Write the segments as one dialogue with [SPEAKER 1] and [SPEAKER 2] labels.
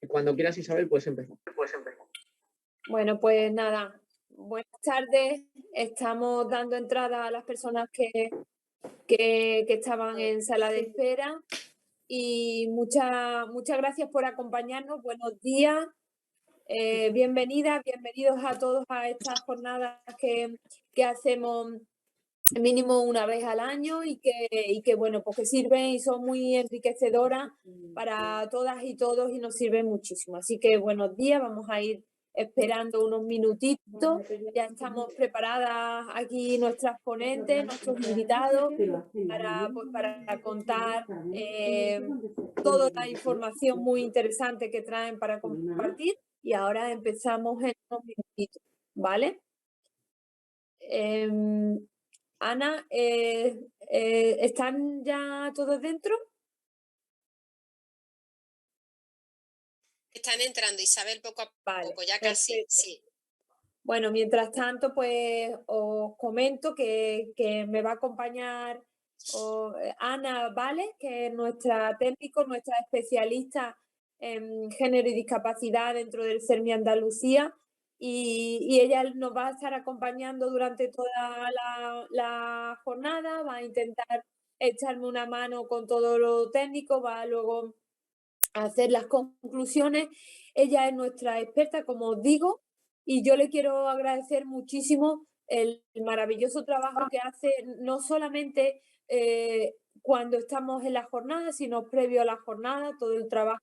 [SPEAKER 1] Cuando quieras, Isabel, puedes empezar.
[SPEAKER 2] Bueno, pues nada, buenas tardes. Estamos dando entrada a las personas que estaban en sala de espera y muchas gracias por acompañarnos. Buenos días, bienvenidas, bienvenidos a todos a estas jornadas que hacemos mínimo una vez al año y que bueno, pues que sirven y son muy enriquecedoras para todas y todos y nos sirven muchísimo. Así que buenos días, vamos a ir esperando unos minutitos. Ya estamos preparadas aquí nuestras ponentes, nuestros invitados para contar toda la información muy interesante que traen para compartir y ahora empezamos en unos minutitos, ¿vale? Ana, ¿están ya todos dentro?
[SPEAKER 3] Están entrando, Isabel, poco a
[SPEAKER 2] Vale,
[SPEAKER 3] poco, ya casi,
[SPEAKER 2] perfecto.
[SPEAKER 3] sí.
[SPEAKER 2] Bueno, mientras tanto, pues os comento que me va a acompañar Ana Vale, que es nuestra técnico, nuestra especialista en género y discapacidad dentro del CERMI Andalucía, y ella nos va a estar acompañando durante toda la jornada, va a intentar echarme una mano con todo lo técnico, va luego a hacer las conclusiones. Ella es nuestra experta, como os digo, y yo le quiero agradecer muchísimo el maravilloso trabajo que hace, no solamente cuando estamos en la jornada, sino previo a la jornada, todo el trabajo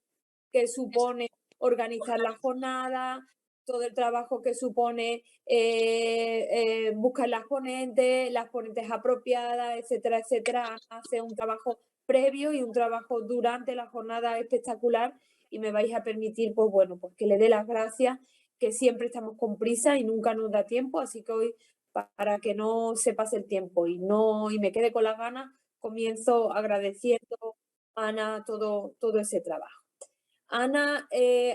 [SPEAKER 2] que supone organizar la jornada, todo el trabajo que supone buscar las ponentes apropiadas, etcétera, etcétera. Hace un trabajo previo y un trabajo durante la jornada espectacular y me vais a permitir, pues bueno, pues que le dé las gracias, que siempre estamos con prisa y nunca nos da tiempo, así que hoy, para que no se pase el tiempo y me quede con las ganas, comienzo agradeciendo a Ana todo ese trabajo. Ana,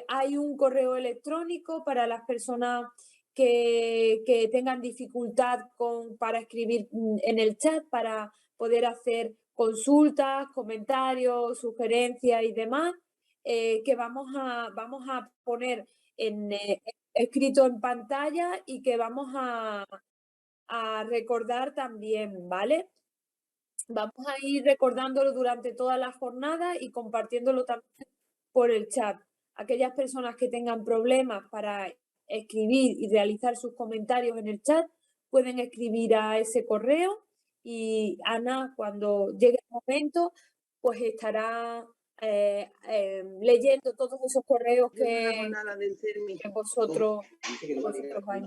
[SPEAKER 2] hay un correo electrónico para las personas que tengan dificultad para escribir en el chat, para poder hacer consultas, comentarios, sugerencias y demás, que vamos a poner escrito en pantalla y que vamos a recordar también, ¿vale? Vamos a ir recordándolo durante toda la jornada y compartiéndolo también por el chat. Aquellas personas que tengan problemas para escribir y realizar sus comentarios en el chat pueden escribir a ese correo y Ana, cuando llegue el momento, pues estará leyendo todos esos correos que vosotros vais.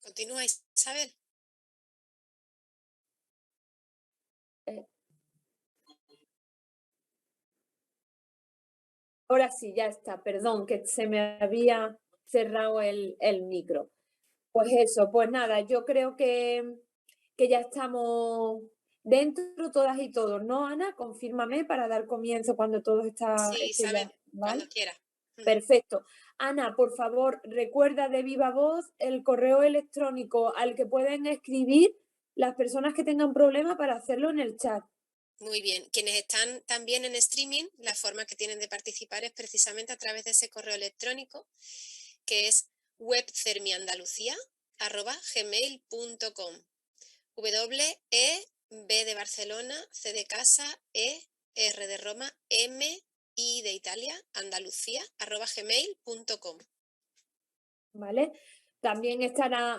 [SPEAKER 3] Continúa, Isabel.
[SPEAKER 2] Ahora sí, ya está, perdón, que se me había cerrado el micro. Pues eso, pues nada, yo creo que ya estamos dentro todas y todos, ¿no, Ana? Confírmame para dar comienzo cuando todo está
[SPEAKER 3] Sí, Isabel,
[SPEAKER 2] ya, ¿vale?
[SPEAKER 3] cuando quiera.
[SPEAKER 2] Perfecto. Ana, por favor, recuerda de viva voz el correo electrónico al que pueden escribir las personas que tengan problemas para hacerlo en el chat.
[SPEAKER 3] Muy bien. Quienes están también en streaming, la forma que tienen de participar es precisamente a través de ese correo electrónico, que es webcermiandalucía@gmail.com. B de Barcelona, C de casa, R de Roma, I de Italia, Andalucía, @gmail.com.
[SPEAKER 2] ¿Vale? También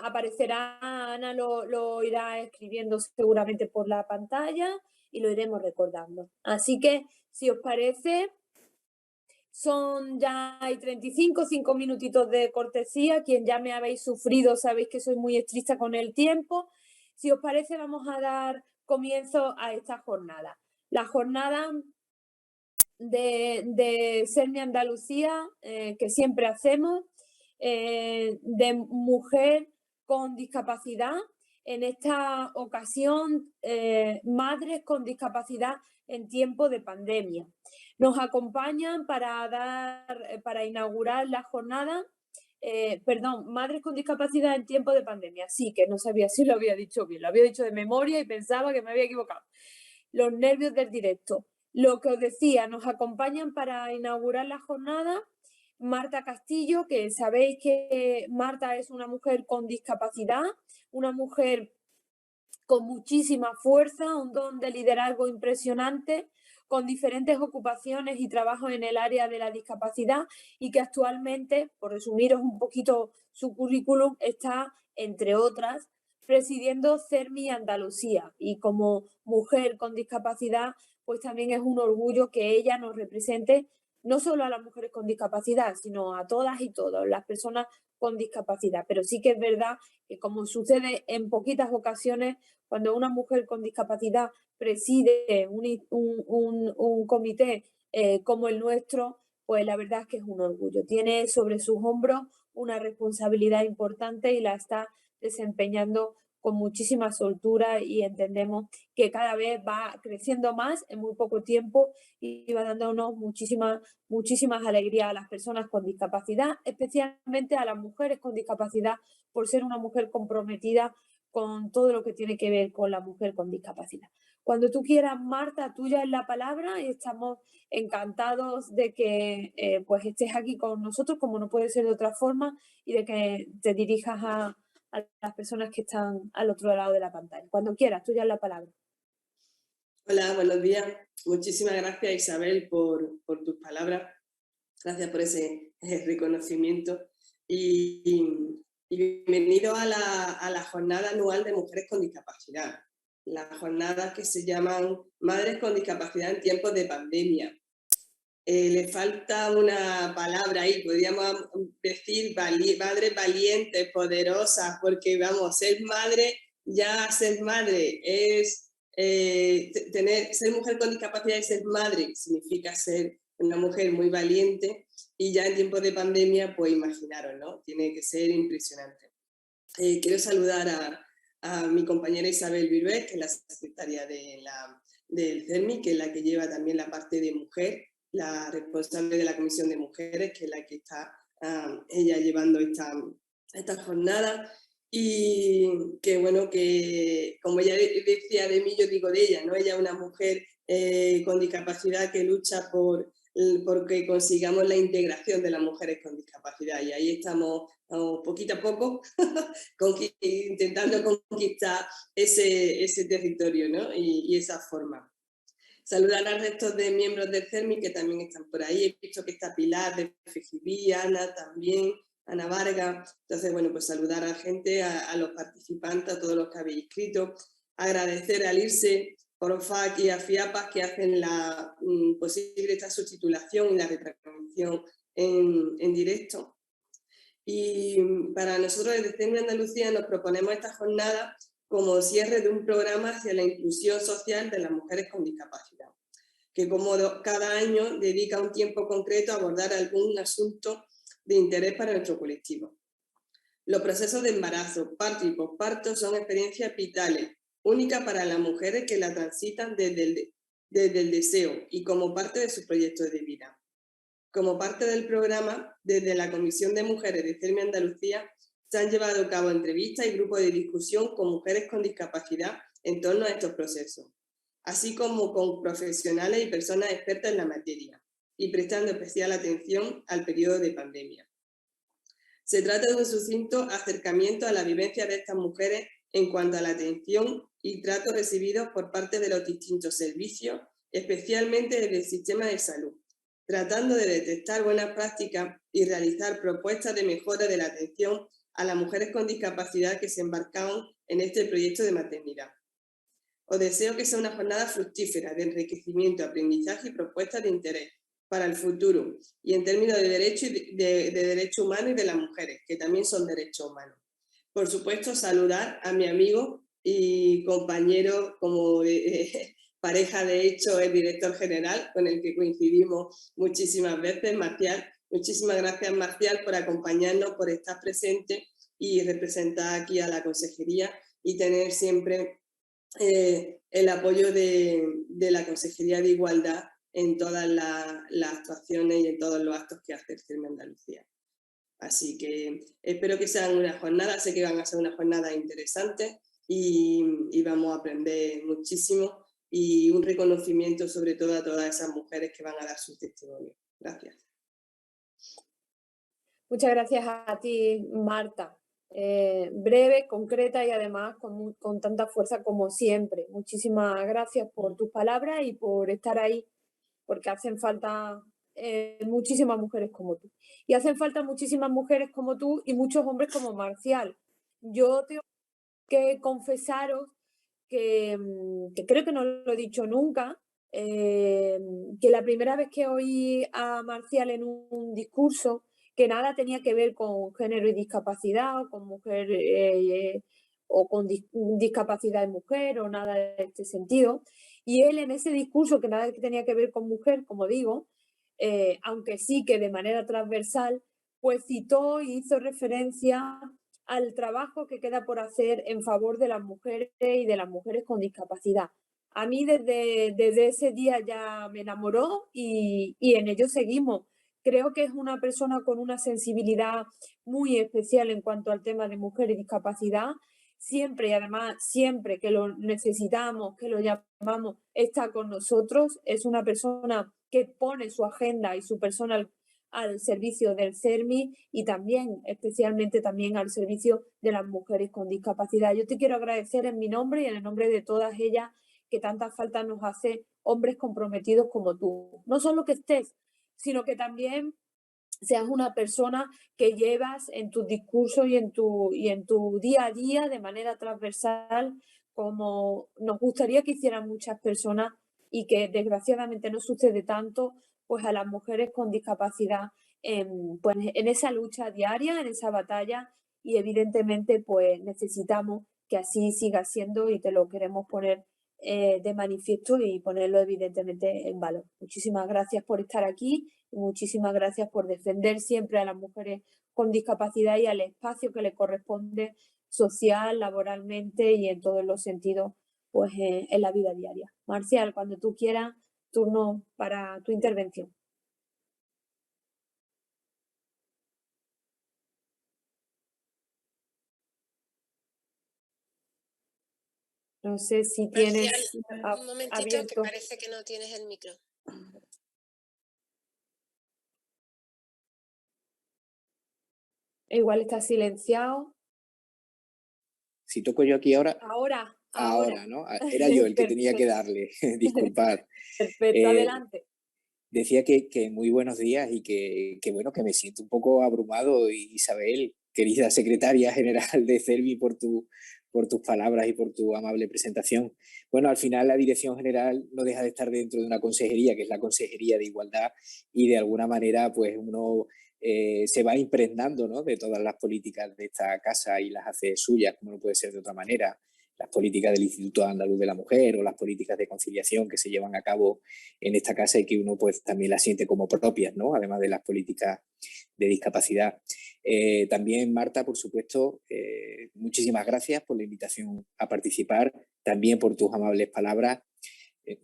[SPEAKER 2] aparecerá, Ana lo irá escribiendo seguramente por la pantalla y lo iremos recordando. Así que, si os parece, hay 5 minutitos de cortesía. Quien ya me habéis sufrido, sabéis que soy muy estricta con el tiempo. Si os parece, vamos a dar comienzo a esta jornada. La jornada de CERMI Andalucía, que siempre hacemos, de mujer con discapacidad. En esta ocasión, madres con discapacidad en tiempo de pandemia. Nos acompañan para inaugurar la jornada perdón, madres con discapacidad en tiempo de pandemia. Sí, que no sabía si lo había dicho bien, lo había dicho de memoria y pensaba que me había equivocado. Los nervios del directo. Lo que os decía, nos acompañan para inaugurar la jornada Marta Castillo, que sabéis que Marta es una mujer con discapacidad, una mujer con muchísima fuerza, un don de liderazgo impresionante, con diferentes ocupaciones y trabajos en el área de la discapacidad y que actualmente, por resumiros un poquito su currículum, está, entre otras, presidiendo CERMI Andalucía, y como mujer con discapacidad, pues también es un orgullo que ella nos represente no solo a las mujeres con discapacidad, sino a todas y todos, las personas con discapacidad. Pero sí que es verdad que, como sucede en poquitas ocasiones, cuando una mujer con discapacidad preside un comité como el nuestro, pues la verdad es que es un orgullo. Tiene sobre sus hombros una responsabilidad importante y la está desempeñando con muchísima soltura, y entendemos que cada vez va creciendo más en muy poco tiempo y va dándonos muchísimas alegrías a las personas con discapacidad, especialmente a las mujeres con discapacidad, por ser una mujer comprometida con todo lo que tiene que ver con la mujer con discapacidad. Cuando tú quieras, Marta, tuya es la palabra y estamos encantados de que pues estés aquí con nosotros, como no puede ser de otra forma, y de que te dirijas a las personas que están al otro lado de la pantalla. Cuando quieras, tuya es la palabra.
[SPEAKER 1] Hola, buenos días. Muchísimas gracias, Isabel, por tus palabras. Gracias por ese reconocimiento. Y bienvenido a la jornada anual de mujeres con discapacidad. Las jornadas que se llaman Madres con discapacidad en tiempos de pandemia. Le falta una palabra ahí, podríamos decir madres valientes, poderosas, porque vamos, ser madre es ser mujer con discapacidad y ser madre significa ser una mujer muy valiente, y ya en tiempos de pandemia, pues imaginaros, ¿no? Tiene que ser impresionante. Quiero saludar a mi compañera Isabel Virués, que es la secretaria del CERMI, que es la que lleva también la parte de mujer, la responsable de la Comisión de Mujeres, que es la que está ella llevando esta jornada. Y que bueno, que como ella decía de mí, yo digo de ella, ¿no? Ella es una mujer con discapacidad que lucha porque consigamos la integración de las mujeres con discapacidad, y ahí estamos poquito a poco intentando conquistar ese territorio, ¿no? y esa forma. Saludar al resto de miembros del CERMI que también están por ahí. He visto que está Pilar de FGB, Ana también, Ana Vargas. Entonces, bueno, pues saludar a la gente, a los participantes, a todos los que habéis escrito. Agradecer al IRSE, Orofac y a FIAPAS que hacen posible esta subtitulación y la retransmisión en directo. Y para nosotros desde CERMI Andalucía nos proponemos esta jornada como cierre de un programa hacia la inclusión social de las mujeres con discapacidad, que como cada año dedica un tiempo concreto a abordar algún asunto de interés para nuestro colectivo. Los procesos de embarazo, parto y posparto son experiencias vitales, únicas para las mujeres que la transitan desde el deseo y como parte de sus proyectos de vida. Como parte del programa, desde la Comisión de Mujeres de CERMI Andalucía, se han llevado a cabo entrevistas y grupos de discusión con mujeres con discapacidad en torno a estos procesos, así como con profesionales y personas expertas en la materia, y prestando especial atención al periodo de pandemia. Se trata de un sucinto acercamiento a la vivencia de estas mujeres en cuanto a la atención y trato recibidos por parte de los distintos servicios, especialmente desde el sistema de salud, tratando de detectar buenas prácticas y realizar propuestas de mejora de la atención a las mujeres con discapacidad que se embarcaron en este proyecto de maternidad. Os deseo que sea una jornada fructífera de enriquecimiento, aprendizaje y propuestas de interés para el futuro, y en términos de derechos humanos y de las mujeres, que también son derechos humanos. Por supuesto, saludar a mi amigo y compañero, como pareja de hecho, el director general, con el que coincidimos muchísimas veces, Marcial. Muchísimas gracias, Marcial, por acompañarnos, por estar presente y representar aquí a la consejería y tener siempre el apoyo de la Consejería de Igualdad en todas las actuaciones y en todos los actos que hace el CERMI Andalucía. Así que espero que sean unas jornadas, sé que van a ser unas jornadas interesantes y vamos a aprender muchísimo y un reconocimiento sobre todo a todas esas mujeres que van a dar su testimonio. Gracias.
[SPEAKER 2] Muchas gracias a ti, Marta. Breve, concreta y además con tanta fuerza como siempre. Muchísimas gracias por tus palabras y por estar ahí, porque hacen falta muchísimas mujeres como tú. Y hacen falta muchísimas mujeres como tú y muchos hombres como Marcial. Yo tengo que confesaros que creo que no lo he dicho nunca, que la primera vez que oí a Marcial en un discurso, que nada tenía que ver con género y discapacidad, o con mujer o con discapacidad de mujer o nada de este sentido. Y él en ese discurso, que nada tenía que ver con mujer, como digo, aunque sí que de manera transversal, pues citó y hizo referencia al trabajo que queda por hacer en favor de las mujeres y de las mujeres con discapacidad. A mí desde ese día ya me enamoró y en ello seguimos. Creo que es una persona con una sensibilidad muy especial en cuanto al tema de mujer y discapacidad. Siempre y además siempre que lo necesitamos, que lo llamamos, está con nosotros. Es una persona que pone su agenda y su persona al servicio del CERMI y también, especialmente también al servicio de las mujeres con discapacidad. Yo te quiero agradecer en mi nombre y en el nombre de todas ellas que tanta falta nos hace hombres comprometidos como tú. No solo que estés, sino que también seas una persona que llevas en tus discursos y en tu día a día de manera transversal, como nos gustaría que hicieran muchas personas y que desgraciadamente no sucede tanto, pues a las mujeres con discapacidad pues en esa lucha diaria, en esa batalla, y evidentemente pues necesitamos que así siga siendo y te lo queremos poner de manifiesto y ponerlo evidentemente en valor. Muchísimas gracias por estar aquí y muchísimas gracias por defender siempre a las mujeres con discapacidad y al espacio que le corresponde social, laboralmente y en todos los sentidos pues en la vida diaria. Marcial, cuando tú quieras, turno para tu intervención. No sé si tienes
[SPEAKER 3] Marcial, un momentito,
[SPEAKER 2] abierto.
[SPEAKER 3] que parece que no tienes el micro.
[SPEAKER 2] Igual está silenciado.
[SPEAKER 4] Si toco yo aquí ahora.
[SPEAKER 2] Ahora,
[SPEAKER 4] ¿no? Era yo el que tenía que darle, disculpad.
[SPEAKER 2] Perfecto, adelante.
[SPEAKER 4] Decía que muy buenos días y que bueno, que me siento un poco abrumado, Isabel, querida secretaria general de CERMI, por tus palabras y por tu amable presentación. Bueno, al final la dirección general no deja de estar dentro de una consejería, que es la Consejería de Igualdad, y de alguna manera pues uno se va impregnando, ¿no?, de todas las políticas de esta casa y las hace suyas, como no puede ser de otra manera. Las políticas del Instituto Andaluz de la Mujer o las políticas de conciliación que se llevan a cabo en esta casa y que uno pues también las siente como propias, ¿no?, además de las políticas de discapacidad. También, Marta, por supuesto, muchísimas gracias por la invitación a participar, también por tus amables palabras.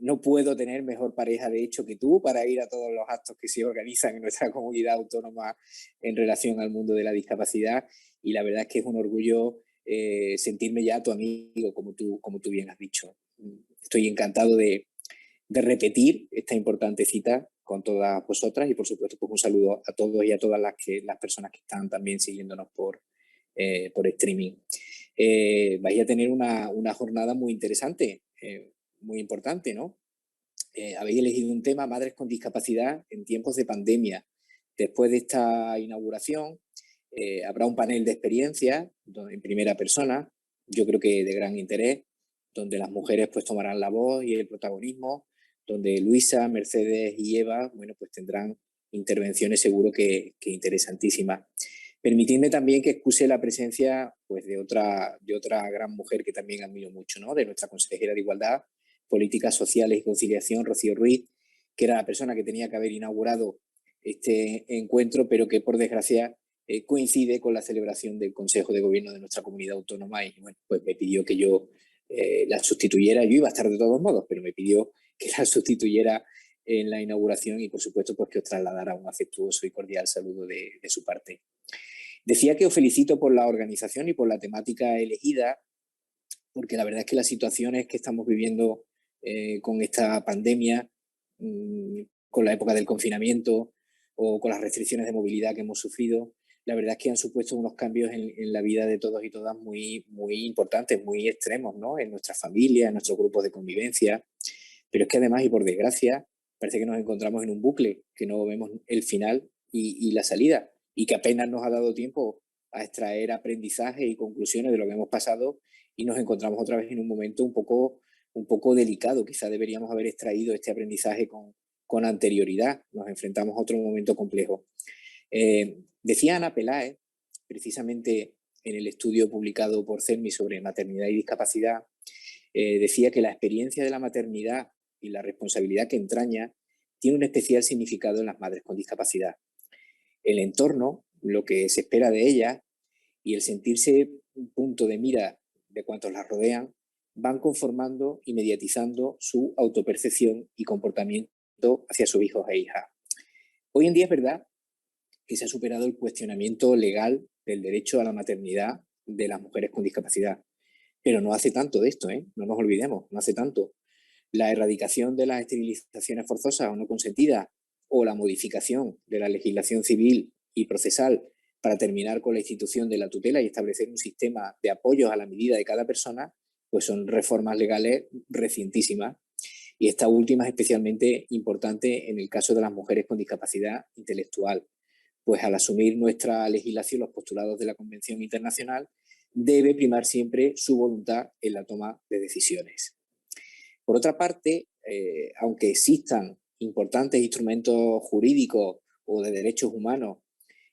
[SPEAKER 4] No puedo tener mejor pareja, de hecho, que tú para ir a todos los actos que se organizan en nuestra comunidad autónoma en relación al mundo de la discapacidad, y la verdad es que es un orgullo sentirme ya tu amigo, como tú bien has dicho. Estoy encantado de repetir esta importante cita con todas vosotras y, por supuesto, pues un saludo a todos y a todas las personas que están también siguiéndonos por streaming. Vais a tener una jornada muy interesante, muy importante, ¿no? Habéis elegido un tema, madres con discapacidad en tiempos de pandemia. Después de esta inauguración habrá un panel de experiencias en primera persona, yo creo que de gran interés, donde las mujeres pues tomarán la voz y el protagonismo, donde Luisa, Mercedes y Eva, bueno, pues tendrán intervenciones seguro que interesantísimas. Permitidme también que excuse la presencia pues de otra gran mujer que también admiro mucho, ¿no?, de nuestra consejera de Igualdad, Políticas Sociales y Conciliación, Rocío Ruiz, que era la persona que tenía que haber inaugurado este encuentro, pero que por desgracia coincide con la celebración del Consejo de Gobierno de nuestra comunidad autónoma y bueno, pues me pidió que yo la sustituyera. Yo iba a estar de todos modos, pero me pidió que la sustituyera en la inauguración y por supuesto pues que os trasladara un afectuoso y cordial saludo de su parte. Decía que os felicito por la organización y por la temática elegida, porque la verdad es que las situaciones que estamos viviendo con esta pandemia, con la época del confinamiento o con las restricciones de movilidad que hemos sufrido, la verdad es que han supuesto unos cambios en la vida de todos y todas muy, muy importantes, muy extremos, ¿no? En nuestras familias, en nuestros grupos de convivencia. Pero es que además, y por desgracia, parece que nos encontramos en un bucle, que no vemos el final y la salida, y que apenas nos ha dado tiempo a extraer aprendizaje y conclusiones de lo que hemos pasado, y nos encontramos otra vez en un momento un poco delicado. Quizá deberíamos haber extraído este aprendizaje con anterioridad. Nos enfrentamos a otro momento complejo. Decía Ana Peláez, precisamente en el estudio publicado por CERMI sobre maternidad y discapacidad, decía que la experiencia de la maternidad y la responsabilidad que entraña tiene un especial significado en las madres con discapacidad. El entorno, lo que se espera de ellas y el sentirse un punto de mira de cuantos las rodean, van conformando y mediatizando su autopercepción y comportamiento hacia sus hijos e hijas. Hoy en día es verdad que se ha superado el cuestionamiento legal del derecho a la maternidad de las mujeres con discapacidad. Pero no hace tanto de esto, no nos olvidemos, no hace tanto. La erradicación de las esterilizaciones forzosas o no consentidas o la modificación de la legislación civil y procesal para terminar con la institución de la tutela y establecer un sistema de apoyos a la medida de cada persona, pues son reformas legales recientísimas. Y esta última es especialmente importante en el caso de las mujeres con discapacidad intelectual, pues al asumir nuestra legislación los postulados de la Convención Internacional, debe primar siempre su voluntad en la toma de decisiones. Por otra parte, aunque existan importantes instrumentos jurídicos o de derechos humanos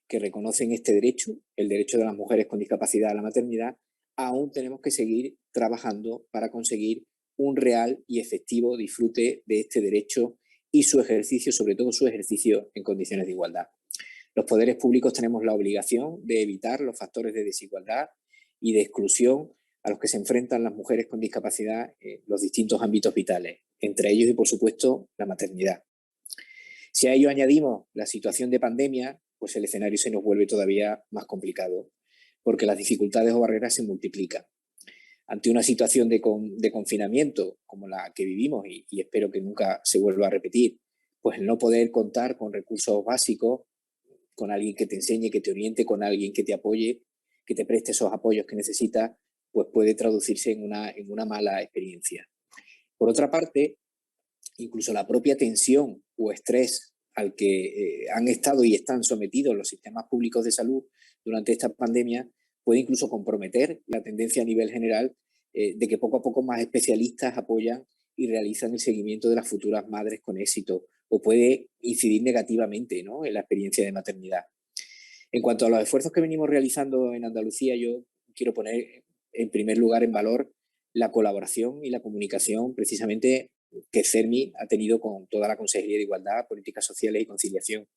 [SPEAKER 4] que reconocen este derecho, el derecho de las mujeres con discapacidad a la maternidad, aún tenemos que seguir trabajando para conseguir un real y efectivo disfrute de este derecho y su ejercicio, sobre todo su ejercicio en condiciones de igualdad. Los poderes públicos tenemos la obligación de evitar los factores de desigualdad y de exclusión a los que se enfrentan las mujeres con discapacidad en los distintos ámbitos vitales, entre ellos y, por supuesto, la maternidad. Si a ello añadimos la situación de pandemia, pues el escenario se nos vuelve todavía más complicado, porque las dificultades o barreras se multiplican. Ante una situación de confinamiento como la que vivimos y espero que nunca se vuelva a repetir, pues el no poder contar con recursos básicos, con alguien que te enseñe, que te oriente, con alguien que te apoye, que te preste esos apoyos que necesitas, pues puede traducirse en una mala experiencia. Por otra parte, incluso la propia tensión o estrés al que han estado y están sometidos los sistemas públicos de salud durante esta pandemia puede incluso comprometer la tendencia a nivel general de que poco a poco más especialistas apoyan y realizan el seguimiento de las futuras madres con éxito, o puede incidir negativamente, ¿no?, en la experiencia de maternidad. En cuanto a los esfuerzos que venimos realizando en Andalucía, yo quiero poner en primer lugar en valor la colaboración y la comunicación precisamente que CERMI ha tenido con toda la Consejería de Igualdad, Políticas Sociales y Conciliación,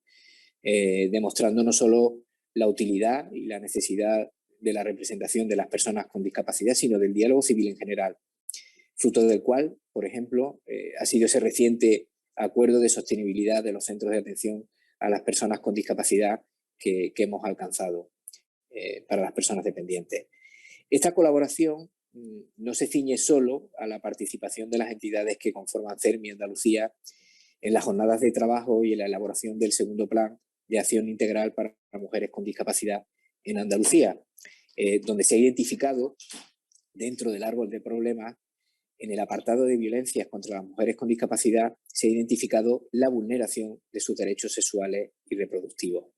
[SPEAKER 4] demostrando no solo la utilidad y la necesidad de la representación de las personas con discapacidad, sino del diálogo civil en general, fruto del cual, por ejemplo, ha sido ese reciente acuerdo de sostenibilidad de los centros de atención a las personas con discapacidad que hemos alcanzado para las personas dependientes. Esta colaboración no se ciñe solo a la participación de las entidades que conforman CERMI Andalucía en las jornadas de trabajo y en la elaboración del segundo plan de acción integral para mujeres con discapacidad en Andalucía, donde se ha identificado dentro del árbol de problemas, en el apartado de violencias contra las mujeres con discapacidad, se ha identificado la vulneración de sus derechos sexuales y reproductivos.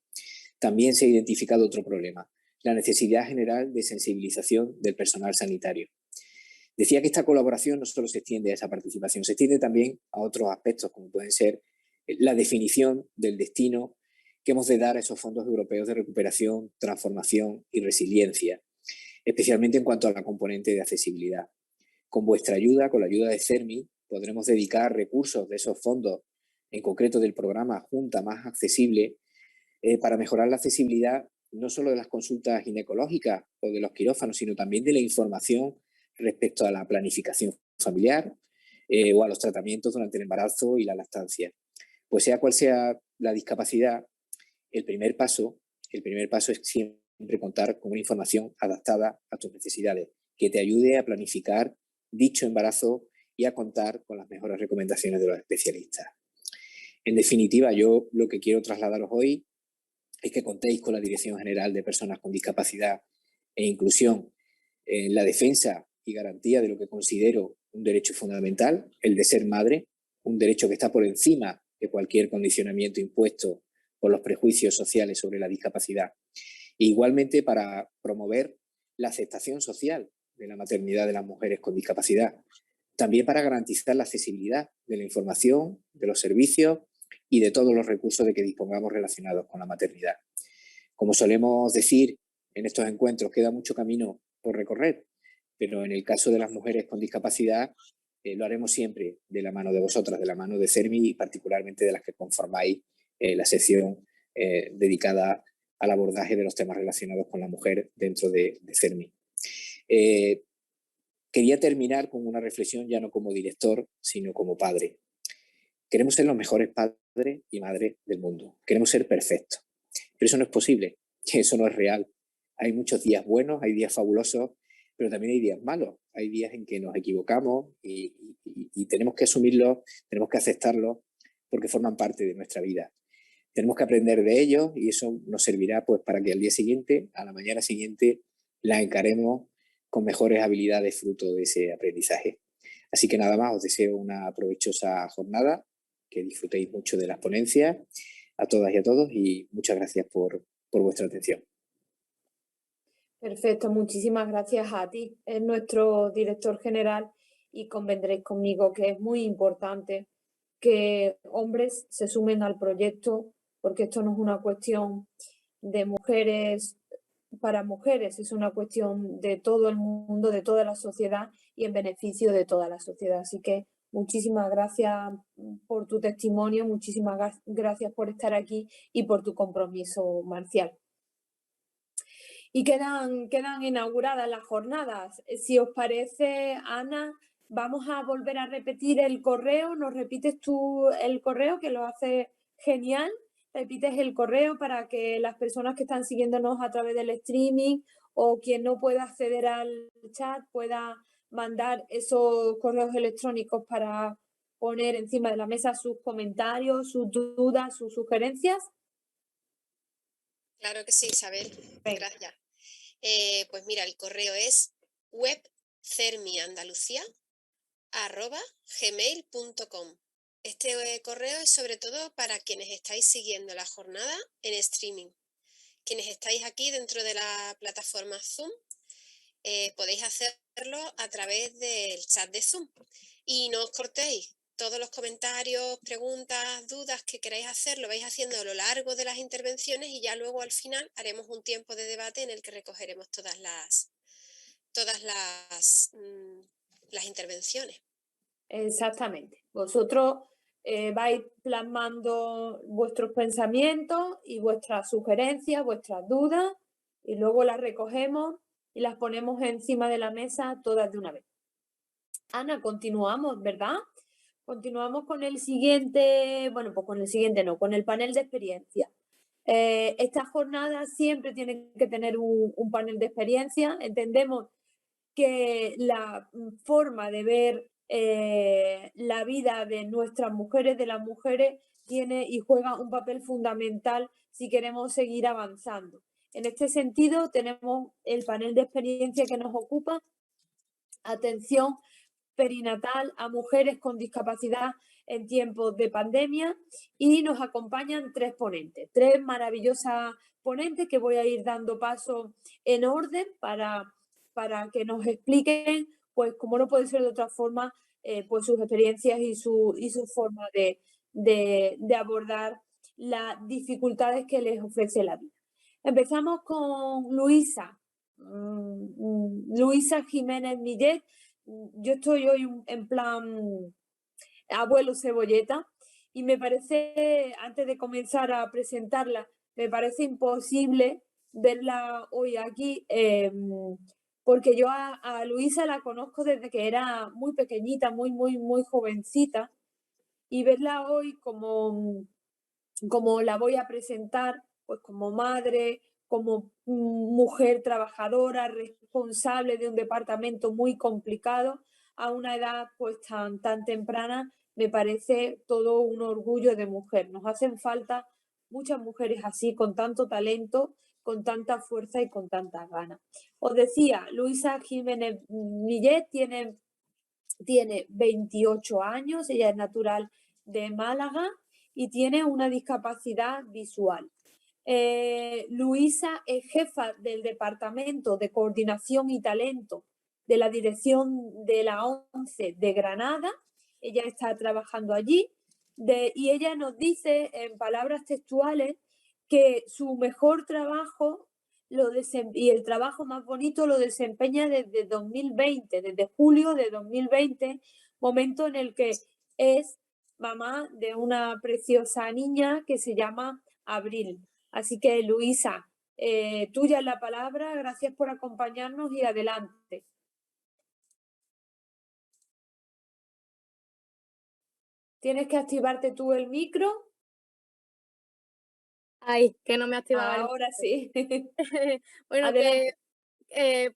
[SPEAKER 4] También se ha identificado otro problema, la necesidad general de sensibilización del personal sanitario. Decía que esta colaboración no solo se extiende a esa participación, se extiende también a otros aspectos, como pueden ser la definición del destino que hemos de dar a esos fondos europeos de recuperación, transformación y resiliencia, especialmente en cuanto a la componente de accesibilidad. Con vuestra ayuda, con la ayuda de CERMI, podremos dedicar recursos de esos fondos, en concreto del programa Junta Más Accesible, para mejorar la accesibilidad no solo de las consultas ginecológicas o de los quirófanos, sino también de la información respecto a la planificación familiar o a los tratamientos durante el embarazo y la lactancia. Pues sea cual sea la discapacidad, el primer paso es siempre siempre contar con una información adaptada a tus necesidades, que te ayude a planificar dicho embarazo y a contar con las mejores recomendaciones de los especialistas. En definitiva, yo lo que quiero trasladaros hoy es que contéis con la Dirección General de Personas con Discapacidad e Inclusión en la defensa y garantía de lo que considero un derecho fundamental, el de ser madre, un derecho que está por encima de cualquier condicionamiento impuesto por los prejuicios sociales sobre la discapacidad. E igualmente para promover la aceptación social de la maternidad de las mujeres con discapacidad. También para garantizar la accesibilidad de la información, de los servicios y de todos los recursos de que dispongamos relacionados con la maternidad. Como solemos decir en estos encuentros, queda mucho camino por recorrer, pero en el caso de las mujeres con discapacidad lo haremos siempre de la mano de vosotras, de la mano de CERMI y particularmente de las que conformáis la sección dedicada al abordaje de los temas relacionados con la mujer dentro de CERMI. Quería terminar con una reflexión ya no como director, sino como padre. Queremos ser los mejores padres y madres del mundo. Queremos ser perfectos. Pero eso no es posible, eso no es real. Hay muchos días buenos, hay días fabulosos, pero también hay días malos. Hay días en que nos equivocamos y tenemos que asumirlos, tenemos que aceptarlos, porque forman parte de nuestra vida. Tenemos que aprender de ellos y eso nos servirá pues, para que al día siguiente, a la mañana siguiente, la encaremos con mejores habilidades fruto de ese aprendizaje. Así que nada más, os deseo una provechosa jornada, que disfrutéis mucho de las ponencias, a todas y a todos, y muchas gracias por vuestra atención.
[SPEAKER 2] Perfecto, muchísimas gracias a ti. Es nuestro director general y convendréis conmigo que es muy importante que hombres se sumen al proyecto, porque esto no es una cuestión de mujeres para mujeres, es una cuestión de todo el mundo, de toda la sociedad y en beneficio de toda la sociedad. Así que muchísimas gracias por tu testimonio, muchísimas gracias por estar aquí y por tu compromiso, Marcial. Y quedan inauguradas las jornadas. Si os parece, Ana, vamos a volver a repetir el correo. ¿Nos repites tú el correo, que lo hace genial? Repites el correo para que las personas que están siguiéndonos a través del streaming o quien no pueda acceder al chat pueda mandar esos correos electrónicos para poner encima de la mesa sus comentarios, sus dudas, sus sugerencias.
[SPEAKER 3] Claro que sí, Isabel. Gracias. Pues mira, el correo es webcermiandalucía@gmail.com. Este correo es sobre todo para quienes estáis siguiendo la jornada en streaming. Quienes estáis aquí dentro de la plataforma Zoom, podéis hacerlo a través del chat de Zoom. Y no os cortéis. Todos los comentarios, preguntas, dudas que queráis hacer, lo vais haciendo a lo largo de las intervenciones y ya luego al final haremos un tiempo de debate en el que recogeremos todas las intervenciones.
[SPEAKER 2] Exactamente. Vosotros vais plasmando vuestros pensamientos y vuestras sugerencias, vuestras dudas, y luego las recogemos y las ponemos encima de la mesa todas de una vez. Ana, continuamos, ¿verdad? Continuamos con el siguiente, bueno, pues con el siguiente no, con el panel de experiencia. Esta jornada siempre tiene que tener un panel de experiencia. Entendemos que la forma de ver la vida de nuestras mujeres, de las mujeres, tiene y juega un papel fundamental si queremos seguir avanzando. En este sentido, tenemos el panel de experiencia que nos ocupa, atención perinatal a mujeres con discapacidad en tiempos de pandemia, y nos acompañan tres ponentes, tres maravillosas ponentes que voy a ir dando paso en orden para que nos expliquen, pues como no puede ser de otra forma, pues sus experiencias y su forma de abordar las dificultades que les ofrece la vida. Empezamos con Luisa. Luisa Jiménez Millet. Yo estoy hoy en plan abuelo cebolleta y me parece, antes de comenzar a presentarla, me parece imposible verla hoy aquí, porque yo a Luisa la conozco desde que era muy pequeñita, muy jovencita, y verla hoy como la voy a presentar, pues como madre, como mujer trabajadora, responsable de un departamento muy complicado, a una edad pues tan temprana, me parece todo un orgullo de mujer. Nos hacen falta muchas mujeres así, con tanto talento, con tanta fuerza y con tantas ganas. Os decía, Luisa Jiménez Millet tiene 28 años, ella es natural de Málaga y tiene una discapacidad visual. Luisa es jefa del Departamento de Coordinación y Talento de la Dirección de la ONCE de Granada. Ella está trabajando allí y ella nos dice en palabras textuales que su mejor trabajo y el trabajo más bonito lo desempeña desde 2020, desde julio de 2020, momento en el que es mamá de una preciosa niña que se llama Abril. Así que, Luisa, tuya es la palabra, gracias por acompañarnos y adelante. Tienes que activarte tú el micro.
[SPEAKER 5] Ay, que no me activaba el
[SPEAKER 2] Ahora sí.
[SPEAKER 5] Bueno,
[SPEAKER 2] Adelante.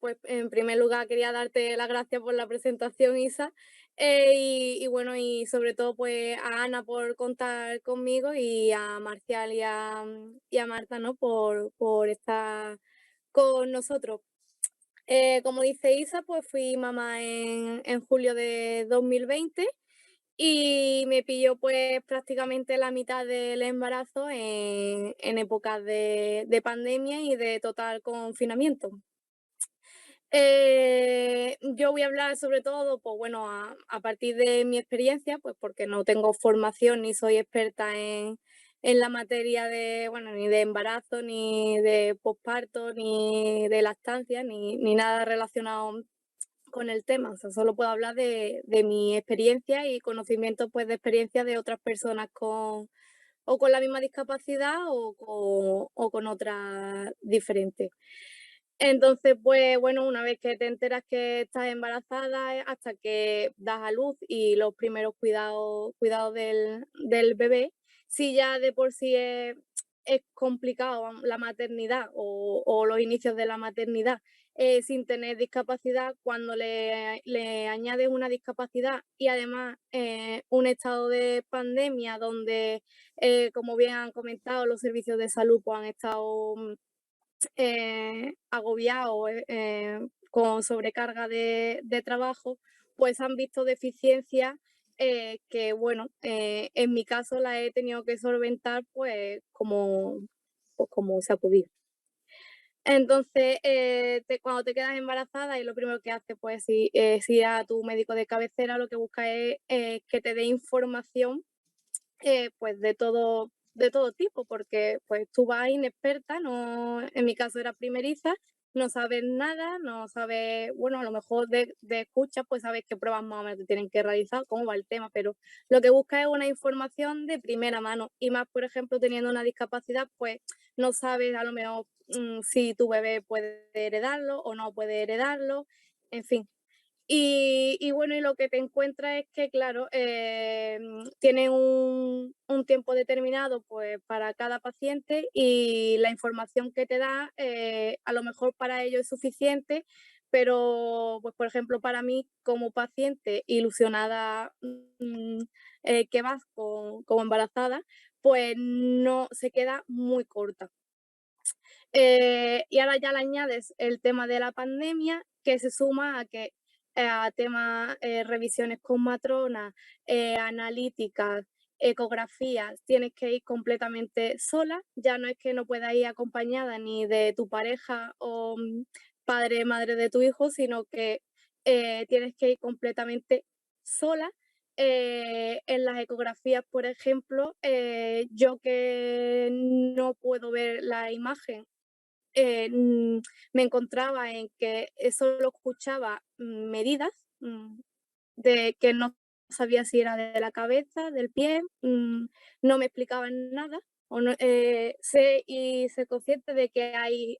[SPEAKER 5] pues en primer lugar quería darte las gracias por la presentación, Isa, y bueno, y sobre todo pues a Ana por contar conmigo y a Marcial y a Marta, ¿no? Por estar con nosotros. Como dice Isa, pues fui mamá en julio de 2020 y me pilló pues prácticamente la mitad del embarazo en épocas de pandemia y de total confinamiento. Yo voy a hablar sobre todo, pues bueno, a partir de mi experiencia, pues porque no tengo formación ni soy experta en la materia de, bueno, ni de embarazo, ni de posparto, ni de lactancia, ni nada relacionado con el tema. O sea, solo puedo hablar de mi experiencia y conocimiento pues de experiencia de otras personas con la misma discapacidad o con otras diferentes. Entonces, pues bueno, una vez que te enteras que estás embarazada, hasta que das a luz y los primeros cuidados del bebé, si ya de por sí es complicado la maternidad o los inicios de la maternidad sin tener discapacidad, cuando le añades una discapacidad y además un estado de pandemia donde, como bien han comentado, los servicios de salud pues, han estado agobiados con sobrecarga de trabajo, pues han visto deficiencias que, bueno, en mi caso las he tenido que solventar pues como se ha podido. Entonces, cuando te quedas embarazada y lo primero que haces pues es ir a tu médico de cabecera, lo que busca es que te dé información pues de todo tipo, porque pues tú vas inexperta, no, en mi caso era primeriza, no sabes nada, no sabes, bueno, a lo mejor de escucha, pues sabes qué pruebas más o menos te tienen que realizar, cómo va el tema, pero lo que busca es una información de primera mano y más, por ejemplo, teniendo una discapacidad, pues no sabes a lo mejor si tu bebé puede heredarlo o no puede heredarlo, en fin. Y bueno, y lo que te encuentras es que, claro, tiene un tiempo determinado pues, para cada paciente y la información que te da a lo mejor para ellos es suficiente, pero, pues, por ejemplo, para mí como paciente ilusionada que vas como embarazada, pues no se queda muy corta. Y ahora ya le añades el tema de la pandemia, que se suma a que a temas, revisiones con matrona, analíticas, ecografías, tienes que ir completamente sola, ya no es que no puedas ir acompañada ni de tu pareja o padre, madre de tu hijo, sino que tienes que ir completamente sola. En las ecografías, por ejemplo, yo que no puedo ver la imagen me encontraba en que solo escuchaba medidas de que no sabía si era de la cabeza, del pie, no me explicaban nada. O no, sé y sé consciente de que hay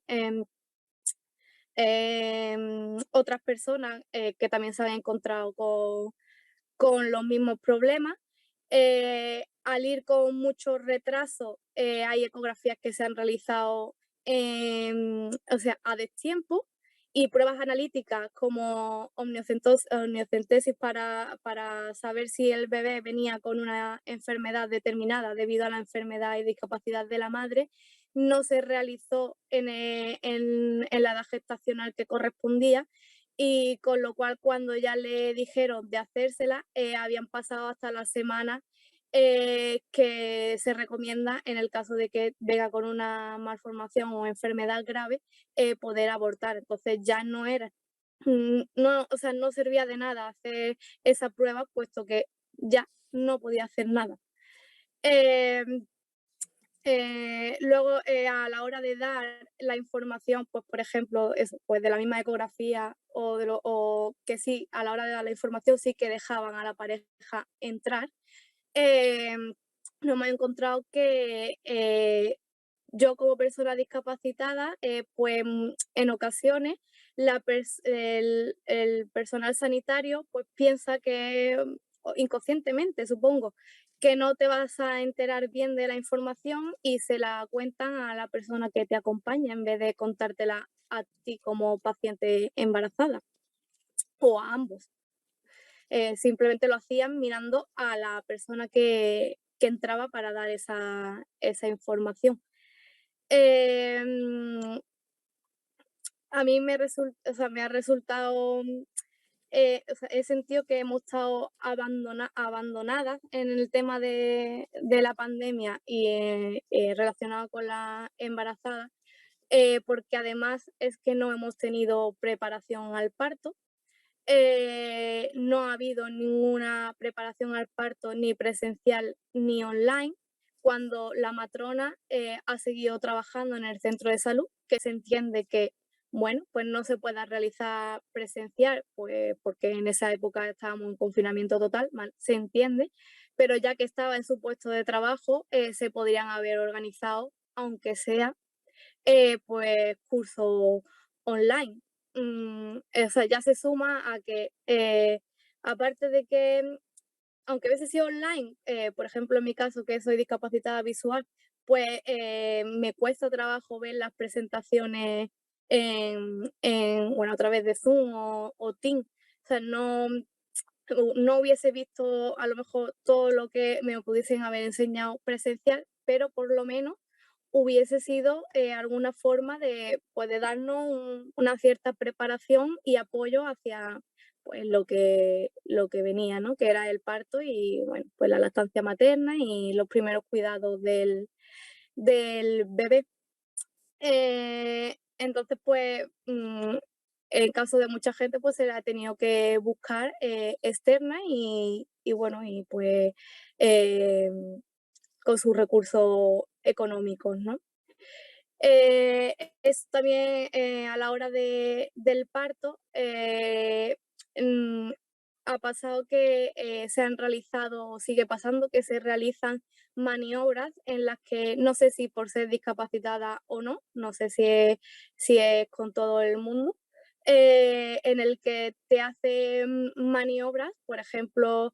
[SPEAKER 5] otras personas que también se han encontrado con los mismos problemas. Al ir con mucho retraso, hay ecografías que se han realizado o sea, a destiempo, y pruebas analíticas como omniocentesis para saber si el bebé venía con una enfermedad determinada debido a la enfermedad y discapacidad de la madre, no se realizó en la edad gestacional que correspondía, y con lo cual cuando ya le dijeron de hacérsela, habían pasado hasta la semana que se recomienda en el caso de que venga con una malformación o enfermedad grave, poder abortar. Entonces ya no era, no, o sea, no servía de nada hacer esa prueba, puesto que ya no podía hacer nada. Luego, a la hora de dar la información, pues por ejemplo, eso, pues de la misma ecografía o que sí, a la hora de dar la información sí que dejaban a la pareja entrar. Nos hemos encontrado que yo como persona discapacitada, pues en ocasiones el personal sanitario pues piensa que, inconscientemente supongo, que no te vas a enterar bien de la información y se la cuentan a la persona que te acompaña en vez de contártela a ti como paciente embarazada o a ambos. Simplemente lo hacían mirando a la persona que entraba para dar esa información. A mí me ha resultado, he sentido que hemos estado abandonadas en el tema de la pandemia y relacionado con la embarazada, porque además es que no hemos tenido preparación al parto. No ha habido ninguna preparación al parto ni presencial ni online, cuando la matrona ha seguido trabajando en el centro de salud, que se entiende que, bueno, pues no se pueda realizar presencial, pues porque en esa época estábamos en confinamiento total, se entiende, pero ya que estaba en su puesto de trabajo, se podrían haber organizado, aunque sea, pues cursos online. O sea, ya se suma a que, aparte de que, aunque hubiese sido online, por ejemplo, en mi caso, que soy discapacitada visual, pues me cuesta trabajo ver las presentaciones bueno, a través de Zoom o Teams. O sea, no hubiese visto a lo mejor todo lo que me pudiesen haber enseñado presencial, pero por lo menos hubiese sido alguna forma pues, de darnos una cierta preparación y apoyo hacia pues, lo que venía, ¿no? Que era el parto y bueno, pues la lactancia materna y los primeros cuidados del bebé. Entonces, pues, en caso de mucha gente, pues se la ha tenido que buscar externa y bueno, y pues con sus recursos económicos, ¿no? Es también a la hora del parto, ha pasado que se han realizado, o sigue pasando, que se realizan maniobras en las que no sé si por ser discapacitada o no, no sé si es con todo el mundo, en el que te hacen maniobras, por ejemplo,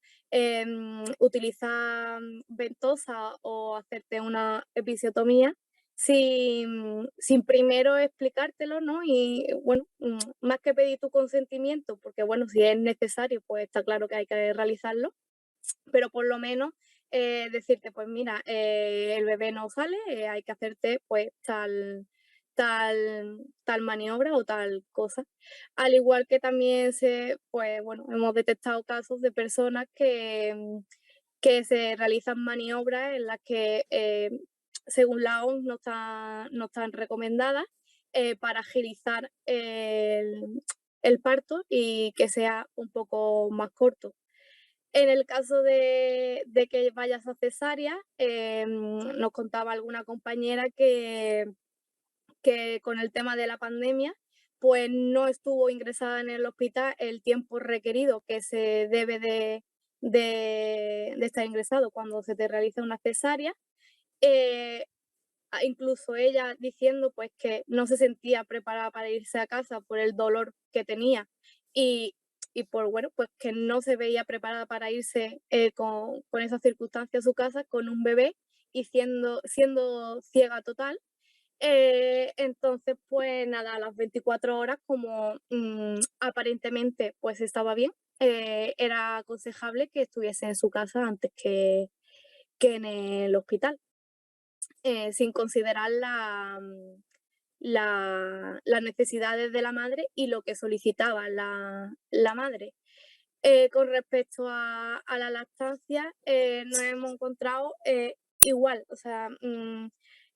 [SPEAKER 5] utilizar ventosa o hacerte una episiotomía sin primero explicártelo, ¿no? Y bueno, más que pedir tu consentimiento, porque bueno, si es necesario, pues está claro que hay que realizarlo, pero por lo menos decirte, pues mira, el bebé no sale, hay que hacerte pues tal maniobra o tal cosa. Al igual que también pues bueno, hemos detectado casos de personas que se realizan maniobras en las que según la OMS no están recomendadas para agilizar el parto y que sea un poco más corto. En el caso de que vayas a cesárea, nos contaba alguna compañera que con el tema de la pandemia, pues no estuvo ingresada en el hospital el tiempo requerido que se debe de estar ingresado cuando se te realiza una cesárea. Incluso ella diciendo pues que no se sentía preparada para irse a casa por el dolor que tenía y por bueno, pues que no se veía preparada para irse con esas circunstancias a su casa con un bebé y siendo ciega total. Entonces, pues nada, a las 24 horas, como aparentemente pues estaba bien, era aconsejable que estuviese en su casa antes que en el hospital, sin considerar las necesidades de la madre y lo que solicitaba la madre. Con respecto a la lactancia, nos hemos encontrado igual, o sea,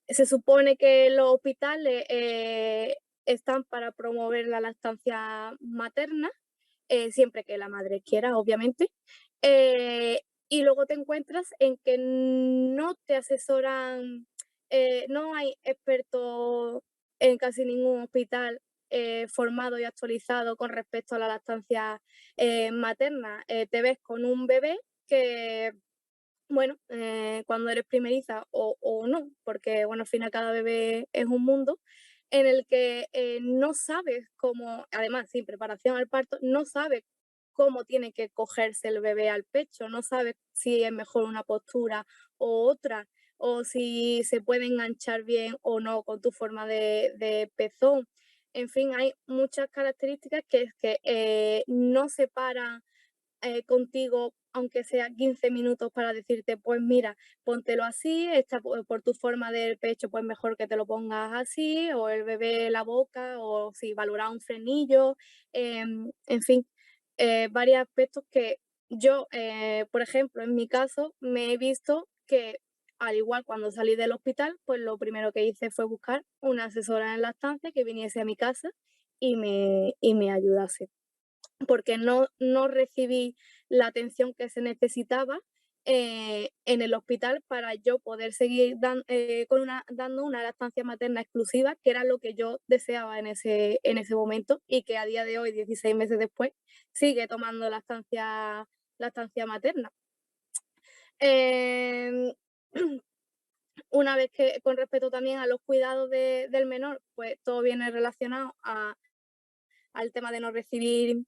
[SPEAKER 5] se supone que los hospitales están para promover la lactancia materna, siempre que la madre quiera, obviamente. Y luego te encuentras en que no te asesoran, no hay expertos en casi ningún hospital formado y actualizado con respecto a la lactancia materna. Te ves con un bebé que, bueno, cuando eres primeriza o no, porque bueno, al final cada bebé es un mundo, en el que no sabes cómo, además sin preparación al parto, no sabes cómo tiene que cogerse el bebé al pecho, no sabes si es mejor una postura o otra, o si se puede enganchar bien o no con tu forma de pezón. En fin, hay muchas características que no se paran contigo, aunque sea 15 minutos, para decirte, pues mira, póntelo así, por tu forma del pecho, pues mejor que te lo pongas así, o el bebé la boca, o si valorar un frenillo, en fin, varios aspectos que yo, por ejemplo, en mi caso, me he visto que al igual cuando salí del hospital, pues lo primero que hice fue buscar una asesora en lactancia que viniese a mi casa y me ayudase, porque no recibí la atención que se necesitaba en el hospital para yo poder seguir dando una lactancia materna exclusiva, que era lo que yo deseaba en ese momento y que a día de hoy, 16 meses después, sigue tomando lactancia materna. Em, una vez que, con respecto también a los cuidados del menor, pues todo viene relacionado al tema de no recibir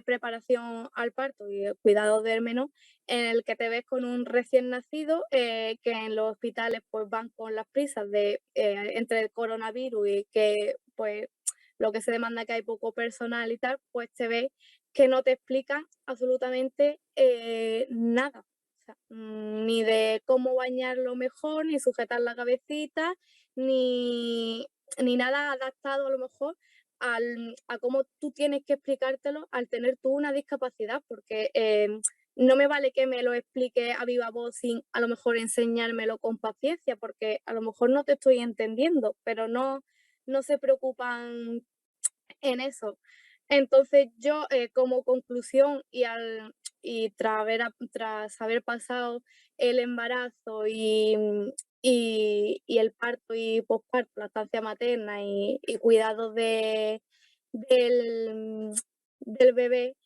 [SPEAKER 5] preparación al parto y el cuidado del menor, en el que te ves con un recién nacido que en los hospitales pues van con las prisas de entre el coronavirus y que pues lo que se demanda que hay poco personal y tal, pues te ves que no te explican absolutamente nada. O sea, ni de cómo bañarlo mejor, ni sujetar la cabecita, ni nada adaptado a lo mejor a cómo tú tienes que explicártelo al tener tú una discapacidad, porque no me vale que me lo explique a viva voz sin a lo mejor enseñármelo con paciencia, porque a lo mejor no te estoy entendiendo, pero no se preocupan en eso. Entonces yo como conclusión tras haber pasado el embarazo y el parto y posparto, lactancia materna y cuidados del bebé,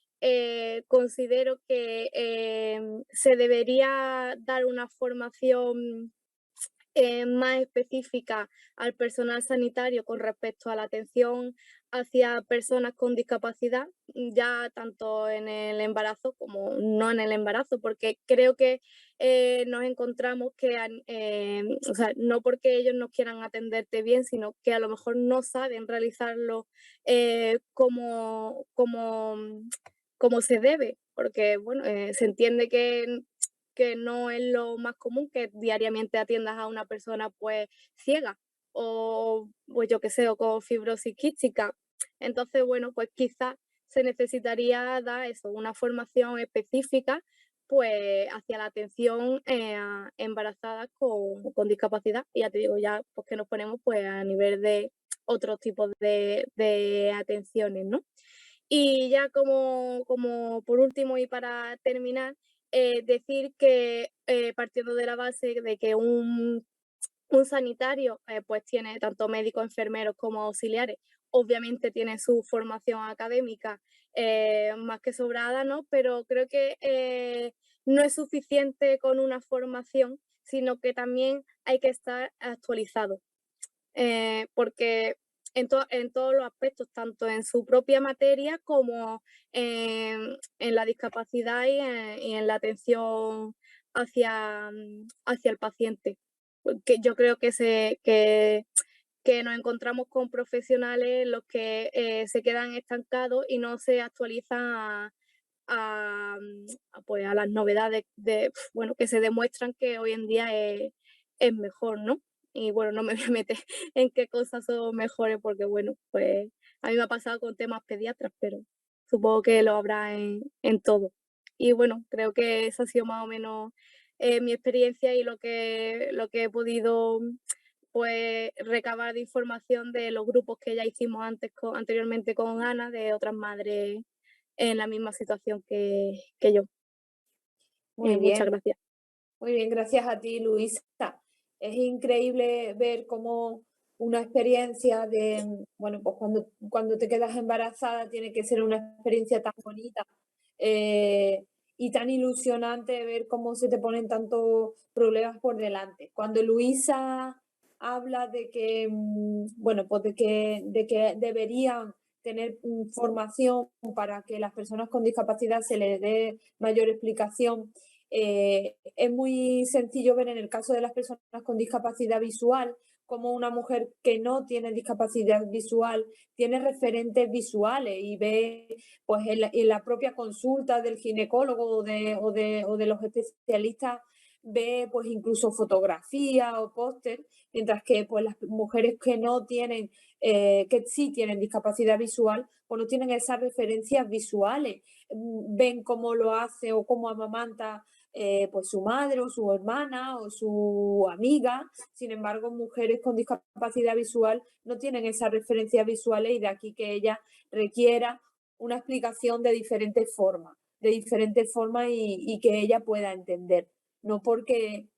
[SPEAKER 5] considero que se debería dar una formación más específica al personal sanitario con respecto a la atención hacia personas con discapacidad, ya tanto en el embarazo como no en el embarazo, porque creo que nos encontramos que, o sea, no porque ellos no quieran atenderte bien, sino que a lo mejor no saben realizarlo como se debe, porque bueno, se entiende que no es lo más común que diariamente atiendas a una persona pues ciega o pues yo qué sé, o con fibrosis quística. Entonces, bueno, pues quizás se necesitaría dar eso, una formación específica pues hacia la atención a embarazadas con discapacidad. Y ya te digo, ya pues que nos ponemos pues a nivel de otros tipos de atenciones, ¿no? Y ya como por último y para terminar, decir que partiendo de la base de que un sanitario pues tiene tanto médicos, enfermeros como auxiliares, obviamente tiene su formación académica más que sobrada, ¿no? Pero creo que no es suficiente con una formación, sino que también hay que estar actualizado, porque en todos los aspectos, tanto en su propia materia como en la discapacidad y en la atención hacia el paciente. que yo creo que nos encontramos con profesionales en los que se quedan estancados y no se actualizan pues a las novedades bueno, que se demuestran que hoy en día es mejor, ¿no? Y bueno, no me voy a meter en qué cosas son mejores porque bueno, pues a mí me ha pasado con temas pediatras, pero supongo que lo habrá en todo. Y bueno, creo que esa ha sido más o menos mi experiencia y lo que he podido pues recabar de información de los grupos que ya hicimos anteriormente con Ana, de otras madres en la misma situación que yo.
[SPEAKER 2] Muy
[SPEAKER 5] Muchas
[SPEAKER 2] bien,
[SPEAKER 5] gracias.
[SPEAKER 2] muy bien, gracias a ti, Luisa. Es increíble ver cómo una experiencia de, bueno, pues cuando te quedas embarazada tiene que ser una experiencia tan bonita y tan ilusionante ver cómo se te ponen tantos problemas por delante. Cuando Luisa habla de que, bueno, pues de que deberían tener formación para que las personas con discapacidad se les dé mayor explicación. Es muy sencillo ver en el caso de las personas con discapacidad visual como una mujer que no tiene discapacidad visual tiene referentes visuales y ve pues en la propia consulta del ginecólogo o de los especialistas ve pues incluso fotografía o póster, mientras que pues las mujeres que no tienen, que sí tienen discapacidad visual, pues no tienen esas referencias visuales, ven cómo lo hace o cómo amamanta pues su madre o su hermana o su amiga. Sin embargo, mujeres con discapacidad visual no tienen esas referencias visuales y de aquí que ella requiera una explicación de diferentes formas y que ella pueda entender. No porque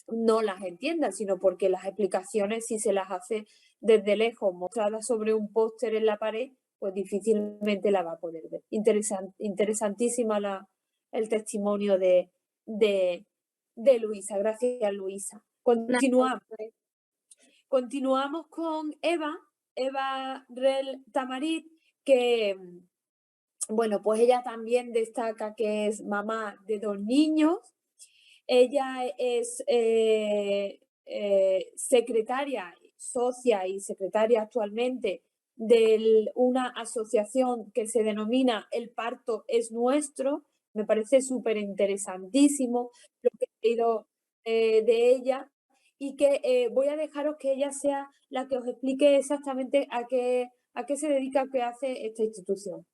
[SPEAKER 2] no las entienda, sino porque las explicaciones, si se las hace desde lejos, mostradas sobre un póster en la pared, pues difícilmente la va a poder ver. Interesantísima el testimonio de Luisa. Gracias, Luisa. Continuamos con Eva Rel Tamarit, que, bueno, pues ella también destaca que es mamá de 2 niños. Ella es secretaria, socia y secretaria actualmente de una asociación que se denomina El Parto es Nuestro. Me parece súper interesantísimo lo que he leído de ella y que voy a dejaros que ella sea la que os explique exactamente a qué se dedica, qué hace esta institución.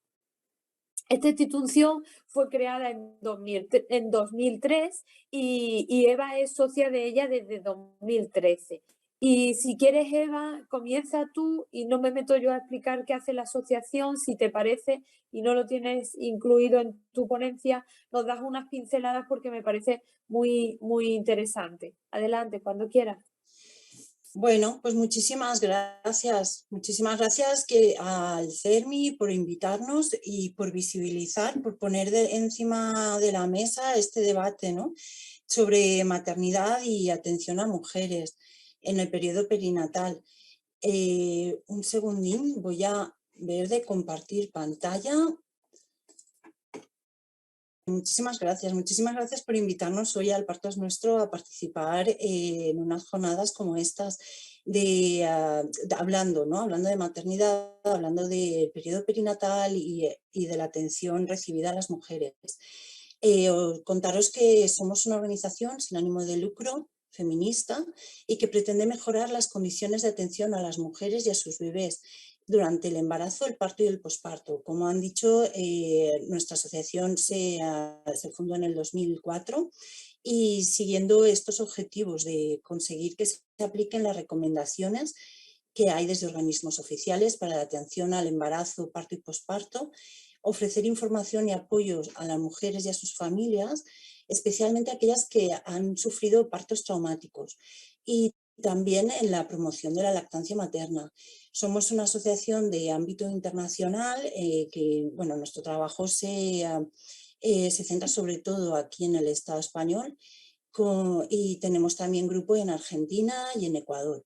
[SPEAKER 2] Esta institución fue creada en 2003 y Eva es socia de ella desde 2013. Y si quieres, Eva, comienza tú y no me meto yo a explicar qué hace la asociación, si te parece, y no lo tienes incluido en tu ponencia, nos das unas pinceladas porque me parece muy, muy interesante. Adelante, cuando quieras.
[SPEAKER 6] Bueno, pues muchísimas gracias al CERMI por invitarnos y por visibilizar, por poner encima de la mesa este debate, ¿no?, sobre maternidad y atención a mujeres en el periodo perinatal. Un segundín, voy a ver de compartir pantalla. Muchísimas gracias por invitarnos hoy al Parto es Nuestro a participar en unas jornadas como estas hablando de maternidad, hablando del periodo perinatal y de la atención recibida a las mujeres. Contaros que somos una organización sin ánimo de lucro, feminista, y que pretende mejorar las condiciones de atención a las mujeres y a sus bebés durante el embarazo, el parto y el posparto. Como han dicho, nuestra asociación se fundó en el 2004 y siguiendo estos objetivos de conseguir que se apliquen las recomendaciones que hay desde organismos oficiales para la atención al embarazo, parto y posparto, ofrecer información y apoyos a las mujeres y a sus familias, especialmente aquellas que han sufrido partos traumáticos, y también en la promoción de la lactancia materna. Somos una asociación de ámbito internacional que, bueno, nuestro trabajo se centra sobre todo aquí en el Estado español y tenemos también grupo en Argentina y en Ecuador.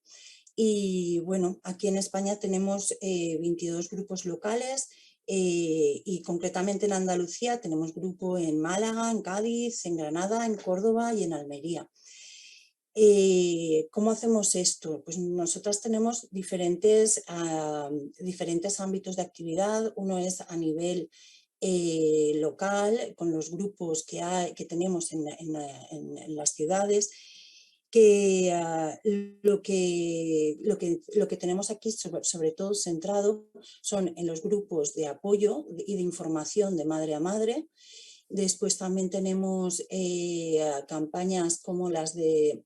[SPEAKER 6] Y bueno, aquí en España tenemos 22 grupos locales y concretamente en Andalucía tenemos grupo en Málaga, en Cádiz, en Granada, en Córdoba y en Almería. ¿Cómo hacemos esto? Pues nosotras tenemos diferentes ámbitos de actividad. Uno es a nivel local, con los grupos que tenemos en las ciudades, que lo que tenemos aquí sobre todo centrado son en los grupos de apoyo y de información de madre a madre. Después también tenemos campañas como las de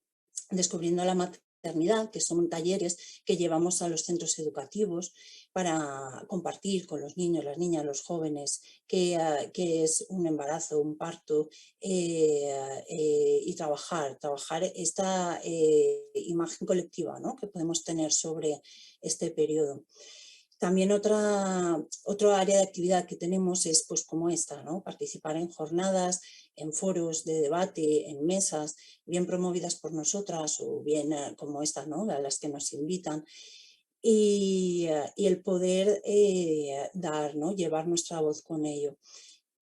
[SPEAKER 6] Descubriendo la Maternidad, que son talleres que llevamos a los centros educativos para compartir con los niños, las niñas, los jóvenes, qué es un embarazo, un parto, y trabajar esta imagen colectiva, ¿no?, que podemos tener sobre este periodo. También otro área de actividad que tenemos es pues como esta, ¿no?, participar en jornadas, en foros de debate, en mesas, bien promovidas por nosotras o bien como esta, ¿no?, a las que nos invitan, y el poder dar, ¿no?, llevar nuestra voz con ello.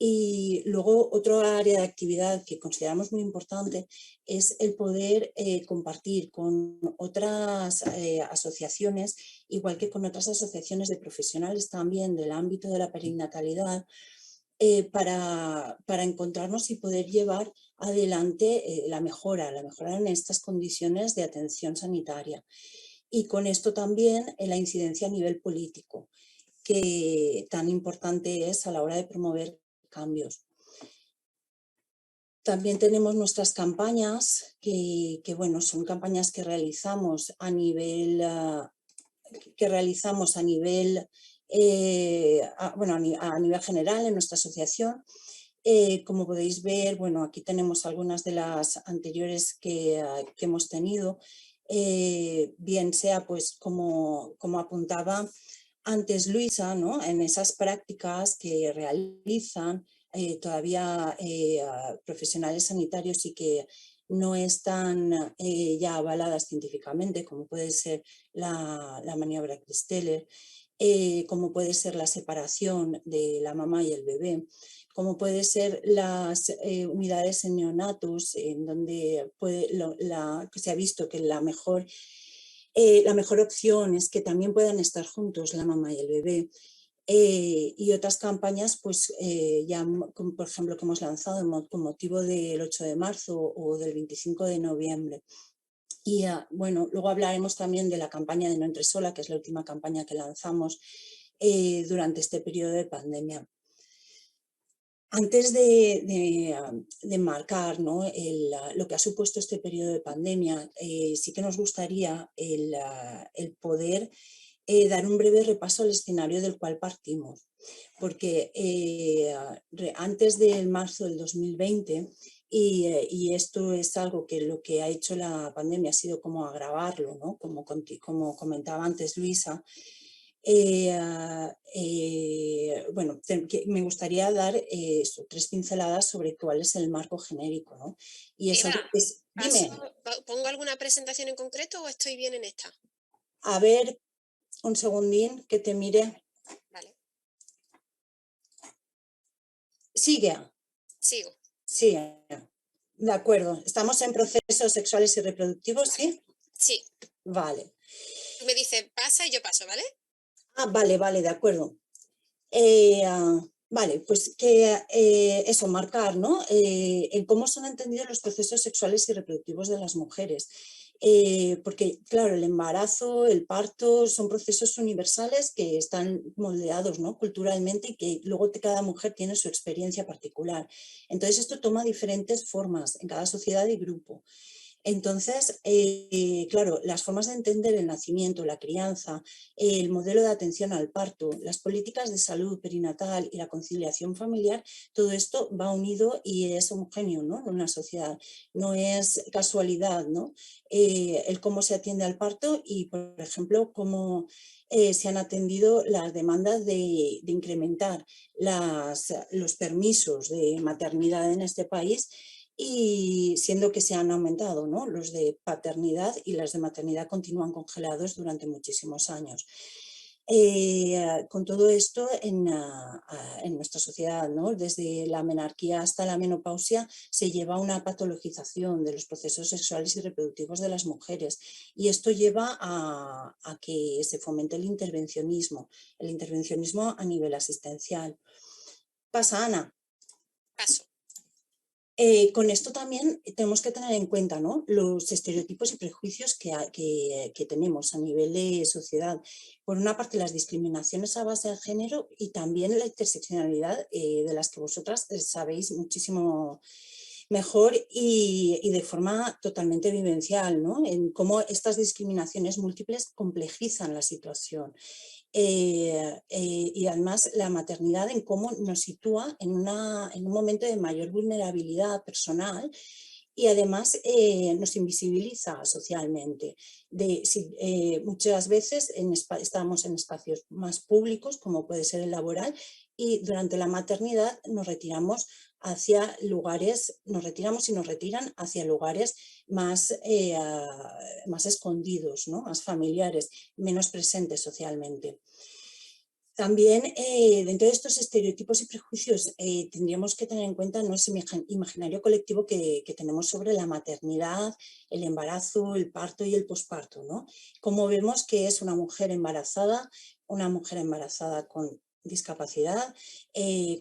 [SPEAKER 6] Y luego otro área de actividad que consideramos muy importante es el poder compartir con otras asociaciones, igual que con otras asociaciones de profesionales también del ámbito de la perinatalidad, para encontrarnos y poder llevar adelante la mejora en estas condiciones de atención sanitaria. Y con esto también la incidencia a nivel político, que tan importante es a la hora de promover cambios. También tenemos nuestras campañas, que bueno, son campañas que realizamos a nivel, a nivel general en nuestra asociación. Como podéis ver, bueno, aquí tenemos algunas de las anteriores que hemos tenido, bien sea pues como apuntaba antes Luisa, ¿no?, en esas prácticas que realizan todavía profesionales sanitarios y que no están ya avaladas científicamente, como puede ser la maniobra Christeller, como puede ser la separación de la mamá y el bebé, como puede ser las unidades en neonatos, en donde se ha visto que la mejor opción es que también puedan estar juntos la mamá y el bebé. Y otras campañas, pues ya como por ejemplo que hemos lanzado con motivo del 8 de marzo o del 25 de noviembre. Y bueno, luego hablaremos también de la campaña de No entres sola, que es la última campaña que lanzamos durante este periodo de pandemia. Antes de marcar, ¿no?, lo que ha supuesto este periodo de pandemia, sí que nos gustaría el poder dar un breve repaso al escenario del cual partimos, porque antes del marzo del 2020, y esto es algo que lo que ha hecho la pandemia ha sido como agravarlo, ¿no?, como comentaba antes Luisa. Bueno, me gustaría dar 3 pinceladas sobre cuál es el marco genérico, ¿no? Y es algo que dime.
[SPEAKER 3] ¿Pongo alguna presentación en concreto o estoy bien en esta?
[SPEAKER 6] A ver, un segundín que te mire.
[SPEAKER 3] Vale.
[SPEAKER 6] Sigue.
[SPEAKER 3] Sigo.
[SPEAKER 6] Sí, de acuerdo. Estamos en procesos sexuales y reproductivos, ¿sí?
[SPEAKER 3] Sí.
[SPEAKER 6] Vale.
[SPEAKER 3] Tú me dices pasa y yo paso, ¿vale?
[SPEAKER 6] Vale, de acuerdo. Vale, pues que eso, marcar, ¿no?, en cómo son entendidos los procesos sexuales y reproductivos de las mujeres. Porque, claro, el embarazo, el parto, son procesos universales que están moldeados, ¿no?, culturalmente, y que luego cada mujer tiene su experiencia particular. Entonces, esto toma diferentes formas en cada sociedad y grupo. Entonces, claro, las formas de entender el nacimiento, la crianza, el modelo de atención al parto, las políticas de salud perinatal y la conciliación familiar, todo esto va unido y es homogéneo, ¿no?, en una sociedad. No es casualidad, ¿no?, el cómo se atiende al parto y, por ejemplo, cómo se han atendido las demandas de incrementar los permisos de maternidad en este país, y siendo que se han aumentado, ¿no?, los de paternidad, y los de maternidad continúan congelados durante muchísimos años. con todo esto en nuestra sociedad, ¿no? Desde la menarquía hasta la menopausia se lleva a una patologización de los procesos sexuales y reproductivos de las mujeres, y esto lleva a que se fomente el intervencionismo a nivel asistencial. Pasa, Ana.
[SPEAKER 3] Paso.
[SPEAKER 6] Con esto también tenemos que tener en cuenta, ¿no?, los estereotipos y prejuicios que tenemos a nivel de sociedad. Por una parte, las discriminaciones a base de género y también la interseccionalidad, de las que vosotras sabéis muchísimo mejor y de forma totalmente vivencial, ¿no?, en cómo estas discriminaciones múltiples complejizan la situación. Y además la maternidad en cómo nos sitúa en un momento de mayor vulnerabilidad personal y además nos invisibiliza socialmente. Muchas veces estamos en espacios más públicos, como puede ser el laboral, y durante la maternidad nos retiramos y nos retiran hacia lugares más, más escondidos, ¿no?, más familiares, menos presentes socialmente. También dentro de estos estereotipos y prejuicios tendríamos que tener en cuenta, ¿no?, ese imaginario colectivo que tenemos sobre la maternidad, el embarazo, el parto y el posparto, ¿no? Como vemos que es una mujer embarazada con discapacidad,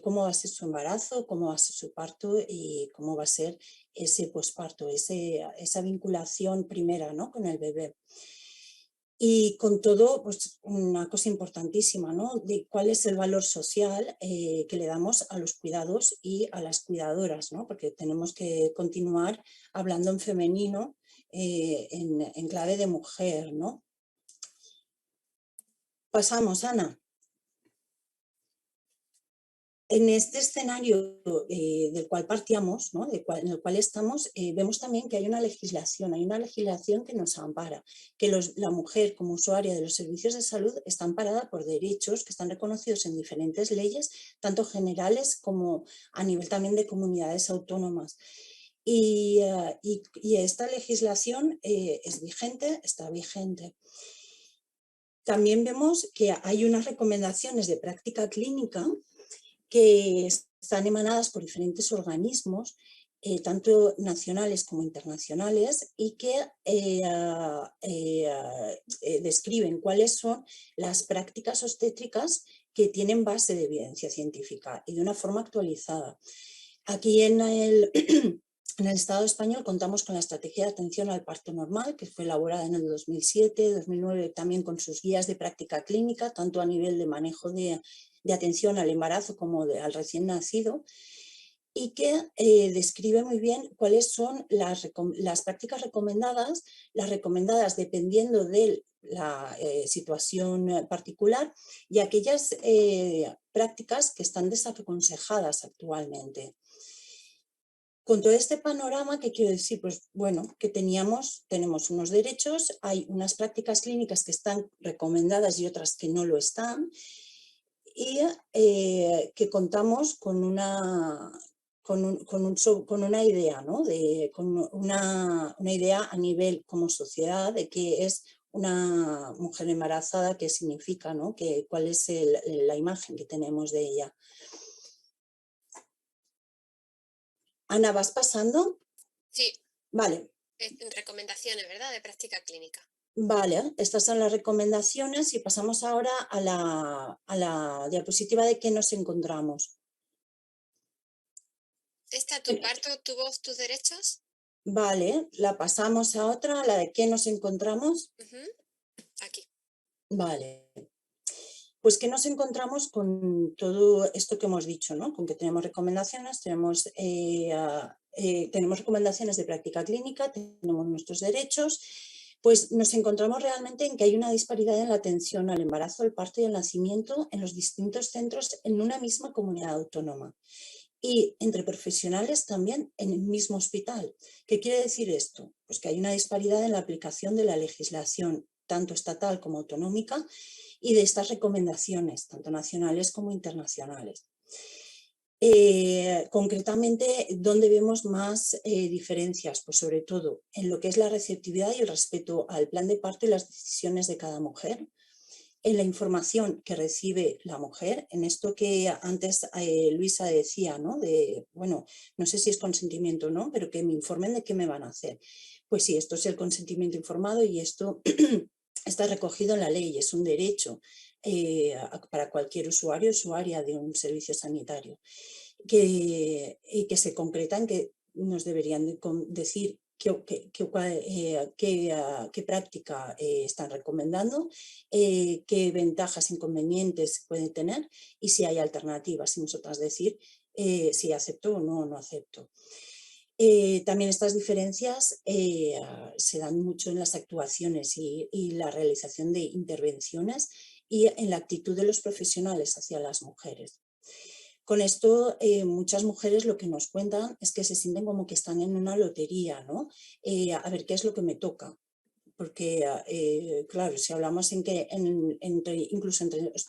[SPEAKER 6] cómo va a ser su embarazo, cómo va a ser su parto y cómo va a ser ese posparto, esa vinculación primera, ¿no?, con el bebé. Y con todo, pues una cosa importantísima, ¿no?, de cuál es el valor social que le damos a los cuidados y a las cuidadoras, ¿no?, porque tenemos que continuar hablando en femenino, en clave de mujer, ¿no? Pasamos, Ana. En este escenario del cual partíamos, ¿no?, en el cual estamos, vemos también que hay una legislación que nos ampara, que la mujer como usuaria de los servicios de salud está amparada por derechos que están reconocidos en diferentes leyes, tanto generales como a nivel también de comunidades autónomas. Y esta legislación está vigente. También vemos que hay unas recomendaciones de práctica clínica que están emanadas por diferentes organismos, tanto nacionales como internacionales, y que describen cuáles son las prácticas obstétricas que tienen base de evidencia científica y de una forma actualizada. Aquí en el Estado español contamos con la Estrategia de Atención al Parto Normal, que fue elaborada en el 2007, 2009, también con sus guías de práctica clínica, tanto a nivel de manejo de atención al embarazo como al recién nacido, y que describe muy bien cuáles son las prácticas recomendadas, dependiendo de la situación particular, y aquellas prácticas que están desaconsejadas actualmente. Con todo este panorama, ¿qué quiero decir? Pues bueno, que tenemos unos derechos, hay unas prácticas clínicas que están recomendadas y otras que no lo están, y que contamos con una idea, ¿no?, con una idea a nivel como sociedad de qué es una mujer embarazada, qué significa, ¿no?, cuál es la imagen que tenemos de ella. Ana, ¿vas pasando?
[SPEAKER 3] Sí.
[SPEAKER 6] Vale.
[SPEAKER 3] Recomendaciones, ¿verdad?, de práctica clínica.
[SPEAKER 6] Vale, estas son las recomendaciones y pasamos ahora a la diapositiva de qué nos encontramos.
[SPEAKER 3] ¿Esta tu parto, tu voz, tus derechos?
[SPEAKER 6] Vale, la pasamos a otra, la de qué nos encontramos.
[SPEAKER 3] Aquí.
[SPEAKER 6] Vale. Pues que nos encontramos con todo esto que hemos dicho, ¿no?, con que tenemos recomendaciones, tenemos recomendaciones de práctica clínica, tenemos nuestros derechos, pues nos encontramos realmente en que hay una disparidad en la atención al embarazo, al parto y al nacimiento en los distintos centros en una misma comunidad autónoma. Y entre profesionales también en el mismo hospital. ¿Qué quiere decir esto? Pues que hay una disparidad en la aplicación de la legislación, tanto estatal como autonómica, y de estas recomendaciones, tanto nacionales como internacionales. Concretamente, ¿dónde vemos más diferencias? Pues sobre todo en lo que es la receptividad y el respeto al plan de parto y las decisiones de cada mujer. en la información que recibe la mujer, en esto que antes Luisa decía, ¿no? De, bueno, no sé si es consentimiento o no, pero que me informen de qué me van a hacer. Pues sí, esto es el consentimiento informado y esto está recogido en la ley, es un derecho para cualquier usuario o usuaria de un servicio sanitario, que se concreta en que nos deberían decir qué práctica están recomendando, qué ventajas e inconvenientes pueden tener y si hay alternativas, y nosotras decir si acepto o no acepto. También estas diferencias se dan mucho en las actuaciones y la realización de intervenciones y en la actitud de los profesionales hacia las mujeres. Con esto, muchas mujeres lo que nos cuentan es que se sienten como que están en una lotería, ¿no? A ver qué es lo que me toca. Porque, claro, si hablamos en que incluso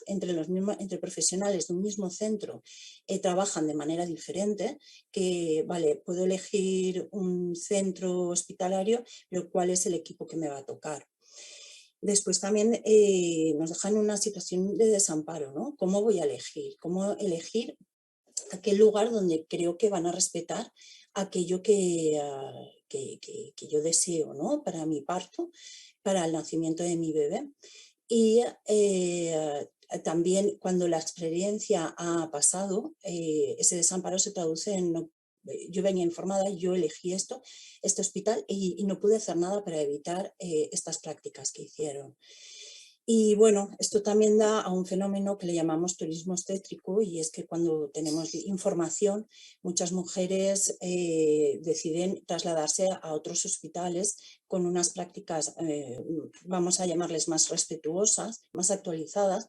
[SPEAKER 6] entre profesionales de un mismo centro trabajan de manera diferente, que, vale, puedo elegir un centro hospitalario, pero ¿cuál es el equipo que me va a tocar? Después también nos dejan una situación de desamparo, ¿no? ¿Cómo voy a elegir? ¿Cómo elegir aquel lugar donde creo que van a respetar aquello que yo deseo, ¿no? Para mi parto, para el nacimiento de mi bebé? Y también cuando la experiencia ha pasado, ese desamparo se traduce en yo venía informada, yo elegí este hospital y no pude hacer nada para evitar estas prácticas que hicieron. Y bueno, esto también da a un fenómeno que le llamamos turismo obstétrico, y es que cuando tenemos información, muchas mujeres deciden trasladarse a otros hospitales con unas prácticas, vamos a llamarles más respetuosas, más actualizadas,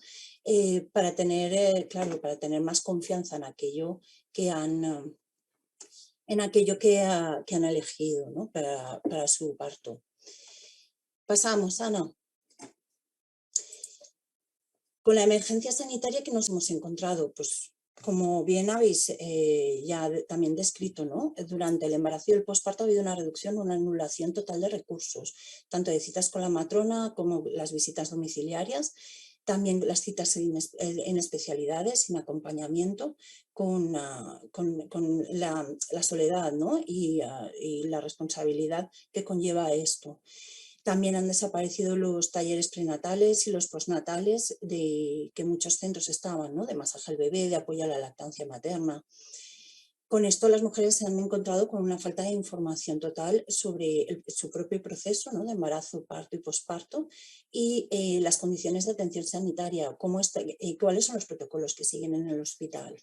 [SPEAKER 6] para tener, claro, para tener más confianza en aquello que han elegido, ¿no? para su parto. Pasamos, Ana. Con la emergencia sanitaria que nos hemos encontrado, pues como bien habéis ya también descrito, ¿no? Durante el embarazo y el posparto ha habido una reducción, una anulación total de recursos, tanto de citas con la matrona como las visitas domiciliarias, también las citas en especialidades, sin acompañamiento, con la soledad, ¿no? y la responsabilidad que conlleva esto. También han desaparecido los talleres prenatales y los postnatales que muchos centros estaban, ¿no? De masaje al bebé, de apoyo a la lactancia materna. Con esto las mujeres se han encontrado con una falta de información total sobre su propio proceso, ¿no? De embarazo, parto y posparto, y las condiciones de atención sanitaria, cuáles son los protocolos que siguen en el hospital.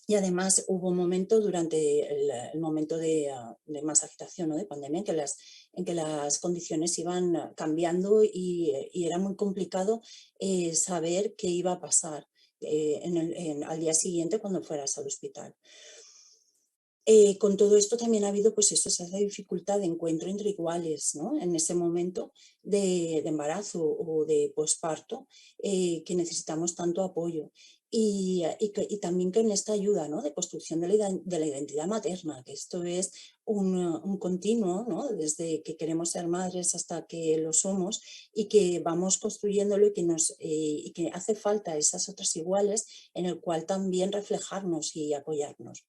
[SPEAKER 6] Y además hubo un momento durante el momento de más agitación, ¿no? De pandemia, en que las condiciones iban cambiando y era muy complicado saber qué iba a pasar al día siguiente cuando fueras al hospital. Con todo esto también ha habido pues esa dificultad de encuentro entre iguales, ¿no? En ese momento de embarazo o de posparto, que necesitamos tanto apoyo. Y también con esta ayuda, ¿no? De construcción de la identidad materna, que esto es un continuo, ¿no? Desde que queremos ser madres hasta que lo somos, y que vamos construyéndolo, y que hace falta esas otras iguales en el cual también reflejarnos y apoyarnos.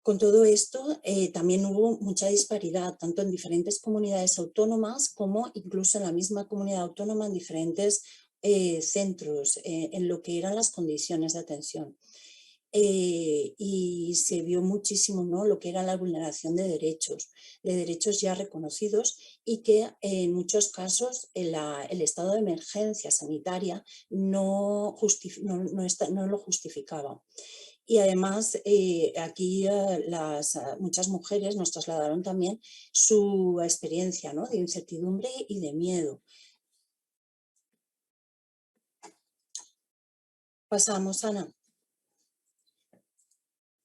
[SPEAKER 6] Con todo esto, también hubo mucha disparidad, tanto en diferentes comunidades autónomas como incluso en la misma comunidad autónoma en diferentes centros, en lo que eran las condiciones de atención. Y se vio muchísimo, ¿no? Lo que era la vulneración de derechos ya reconocidos, y que en muchos casos el estado de emergencia sanitaria no lo justificaba. Y además aquí muchas mujeres nos trasladaron también su experiencia, ¿no? De incertidumbre y de miedo. Pasamos, Ana.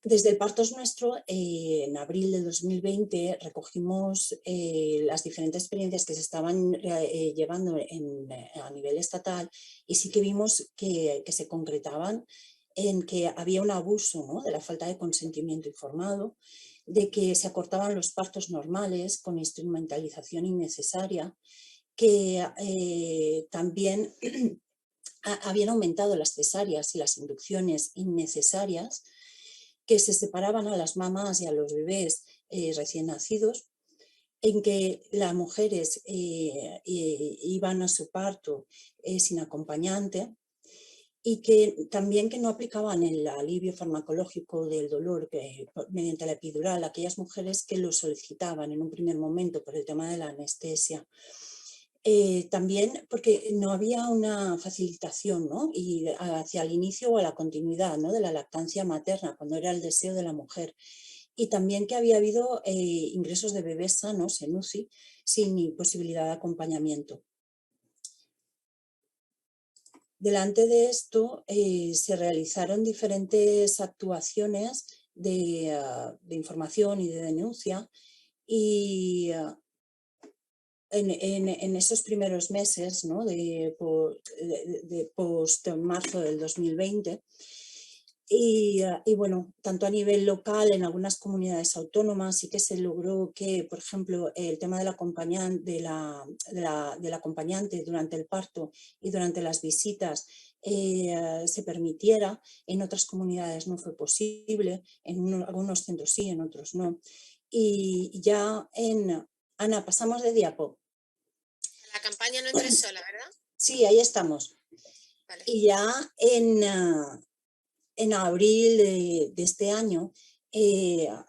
[SPEAKER 6] Desde el Parto es Nuestro, en abril de 2020 recogimos las diferentes experiencias que se estaban llevando a nivel estatal, y sí que vimos que se concretaban en que había un abuso, ¿no? De la falta de consentimiento informado, de que se acortaban los partos normales con instrumentalización innecesaria, que también habían aumentado las cesáreas y las inducciones innecesarias, que se separaban a las mamás y a los bebés recién nacidos, en que las mujeres iban a su parto sin acompañante, y que también que no aplicaban el alivio farmacológico del dolor mediante la epidural a aquellas mujeres que lo solicitaban en un primer momento por el tema de la anestesia. También porque no había una facilitación, ¿no? Y hacia el inicio o a la continuidad, ¿no?, de la lactancia materna, cuando era el deseo de la mujer. Y también que había habido ingresos de bebés sanos en UCI sin posibilidad de acompañamiento. Delante de esto se realizaron diferentes actuaciones de información y de denuncia, y en esos primeros meses, ¿no?, de post-marzo del 2020, y bueno, tanto a nivel local, en algunas comunidades autónomas, sí que se logró que, por ejemplo, el tema del acompañante durante el parto y durante las visitas se permitiera. En otras comunidades no fue posible, en algunos centros sí, en otros no. Y ya Ana, pasamos de diapo.
[SPEAKER 3] La campaña No entres sola, ¿verdad?
[SPEAKER 6] Sí, ahí estamos.
[SPEAKER 3] Vale.
[SPEAKER 6] Y ya en abril de este año,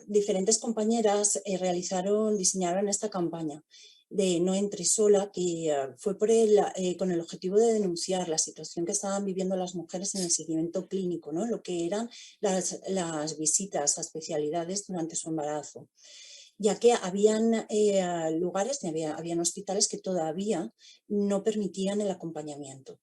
[SPEAKER 6] diferentes compañeras diseñaron esta campaña de No entres sola, que fue con el objetivo de denunciar la situación que estaban viviendo las mujeres en el seguimiento clínico, ¿no?, lo que eran las visitas a especialidades durante su embarazo, ya que habían habían hospitales que todavía no permitían el acompañamiento.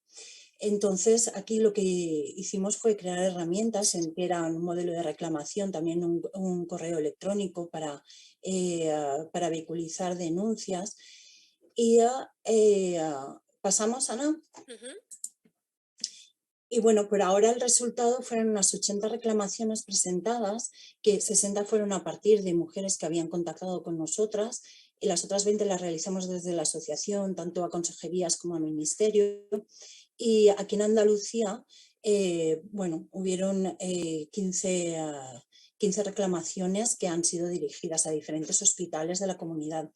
[SPEAKER 6] Entonces, aquí lo que hicimos fue crear herramientas, que eran un modelo de reclamación, también un correo electrónico para vehiculizar denuncias. Y pasamos, Ana. Y bueno, por ahora el resultado fueron unas 80 reclamaciones presentadas, que 60 fueron a partir de mujeres que habían contactado con nosotras, y las otras 20 las realizamos desde la asociación, tanto a consejerías como a ministerio. Y aquí en Andalucía, bueno, hubieron 15 reclamaciones que han sido dirigidas a diferentes hospitales de la comunidad.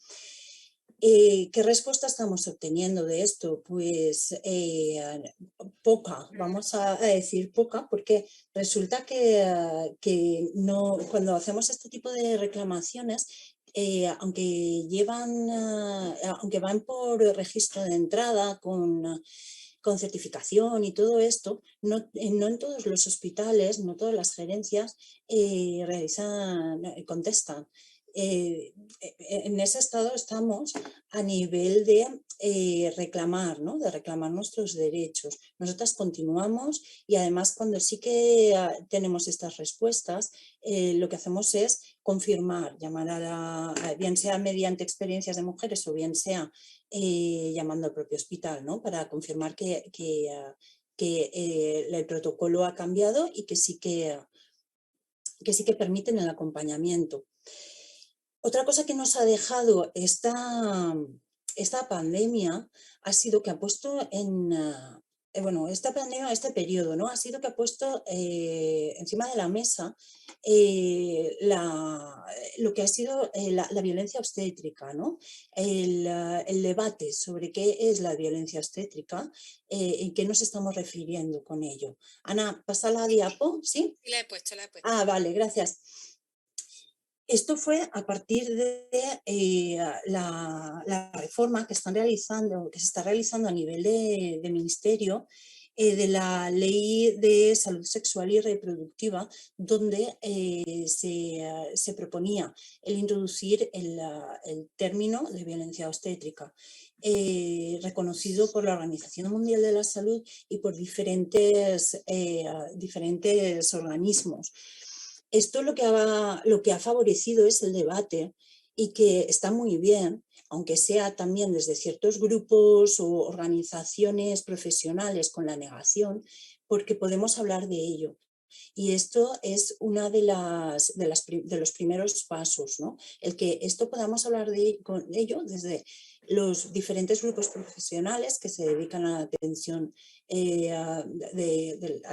[SPEAKER 6] ¿Qué respuesta estamos obteniendo de esto? Pues poca, vamos a decir poca, porque resulta que no, cuando hacemos este tipo de reclamaciones, aunque van por registro de entrada con certificación y todo esto, no en todos los hospitales, no todas las gerencias contestan. En ese estado estamos a nivel de reclamar, ¿no?, de reclamar nuestros derechos. Nosotras continuamos, y además cuando sí que tenemos estas respuestas, lo que hacemos es confirmar, llamar bien sea mediante experiencias de mujeres o bien sea llamando al propio hospital, ¿no?, para confirmar que el protocolo ha cambiado y que sí que permiten el acompañamiento. Otra cosa que nos ha dejado esta pandemia ha sido que ha puesto este periodo, ¿no?, ha sido que ha puesto encima de la mesa lo que ha sido la violencia obstétrica, ¿no?, el debate sobre qué es la violencia obstétrica, en qué nos estamos refiriendo con ello. Ana, pasa la diapo, ¿sí?
[SPEAKER 3] Sí, la he puesto.
[SPEAKER 6] Ah, vale, gracias. Esto fue a partir de la reforma que se está realizando a nivel de ministerio, de la Ley de Salud Sexual y Reproductiva, donde se proponía el introducir el término de violencia obstétrica, reconocido por la Organización Mundial de la Salud y por diferentes organismos. Esto lo que ha favorecido es el debate, y que está muy bien, aunque sea también desde ciertos grupos o organizaciones profesionales con la negación, porque podemos hablar de ello. Y esto es uno de los primeros pasos, ¿no? El que esto podamos hablar de ello desde los diferentes grupos profesionales que se dedican a la atención, a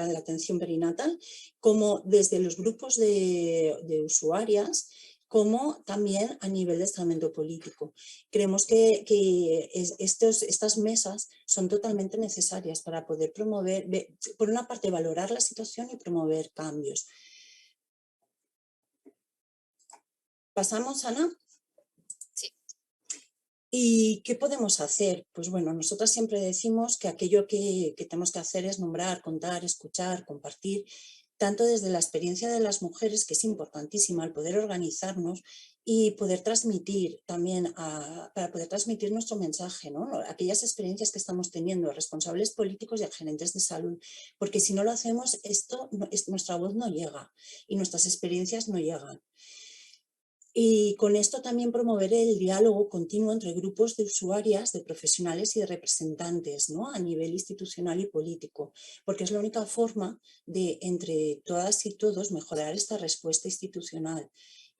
[SPEAKER 6] la atención perinatal, como desde los grupos de usuarias, como también a nivel de estamento político. Creemos que estas mesas son totalmente necesarias para poder promover, por una parte, valorar la situación y promover cambios. ¿Pasamos, Ana?
[SPEAKER 3] Sí.
[SPEAKER 6] ¿Y qué podemos hacer? Pues bueno, nosotras siempre decimos que aquello que tenemos que hacer es nombrar, contar, escuchar, compartir, tanto desde la experiencia de las mujeres, que es importantísima, el poder organizarnos y poder transmitir también, para poder transmitir nuestro mensaje, ¿no? Aquellas experiencias que estamos teniendo, responsables políticos y agentes de salud, porque si no lo hacemos, nuestra voz no llega y nuestras experiencias no llegan. Y con esto también promover el diálogo continuo entre grupos de usuarias, de profesionales y de representantes, ¿no? A nivel institucional y político, porque es la única forma de, entre todas y todos, mejorar esta respuesta institucional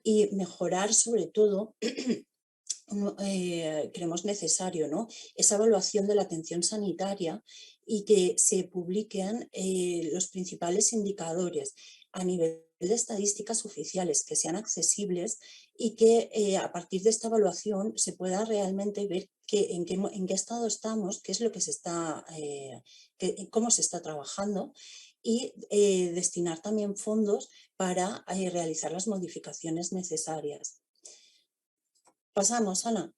[SPEAKER 6] y mejorar sobre todo, creemos necesario, ¿no? Esa evaluación de la atención sanitaria y que se publiquen los principales indicadores a nivel de estadísticas oficiales que sean accesibles y que a partir de esta evaluación se pueda realmente ver en qué estado estamos, qué es lo que se está, cómo se está trabajando y destinar también fondos para realizar las modificaciones necesarias. Pasamos, Ana.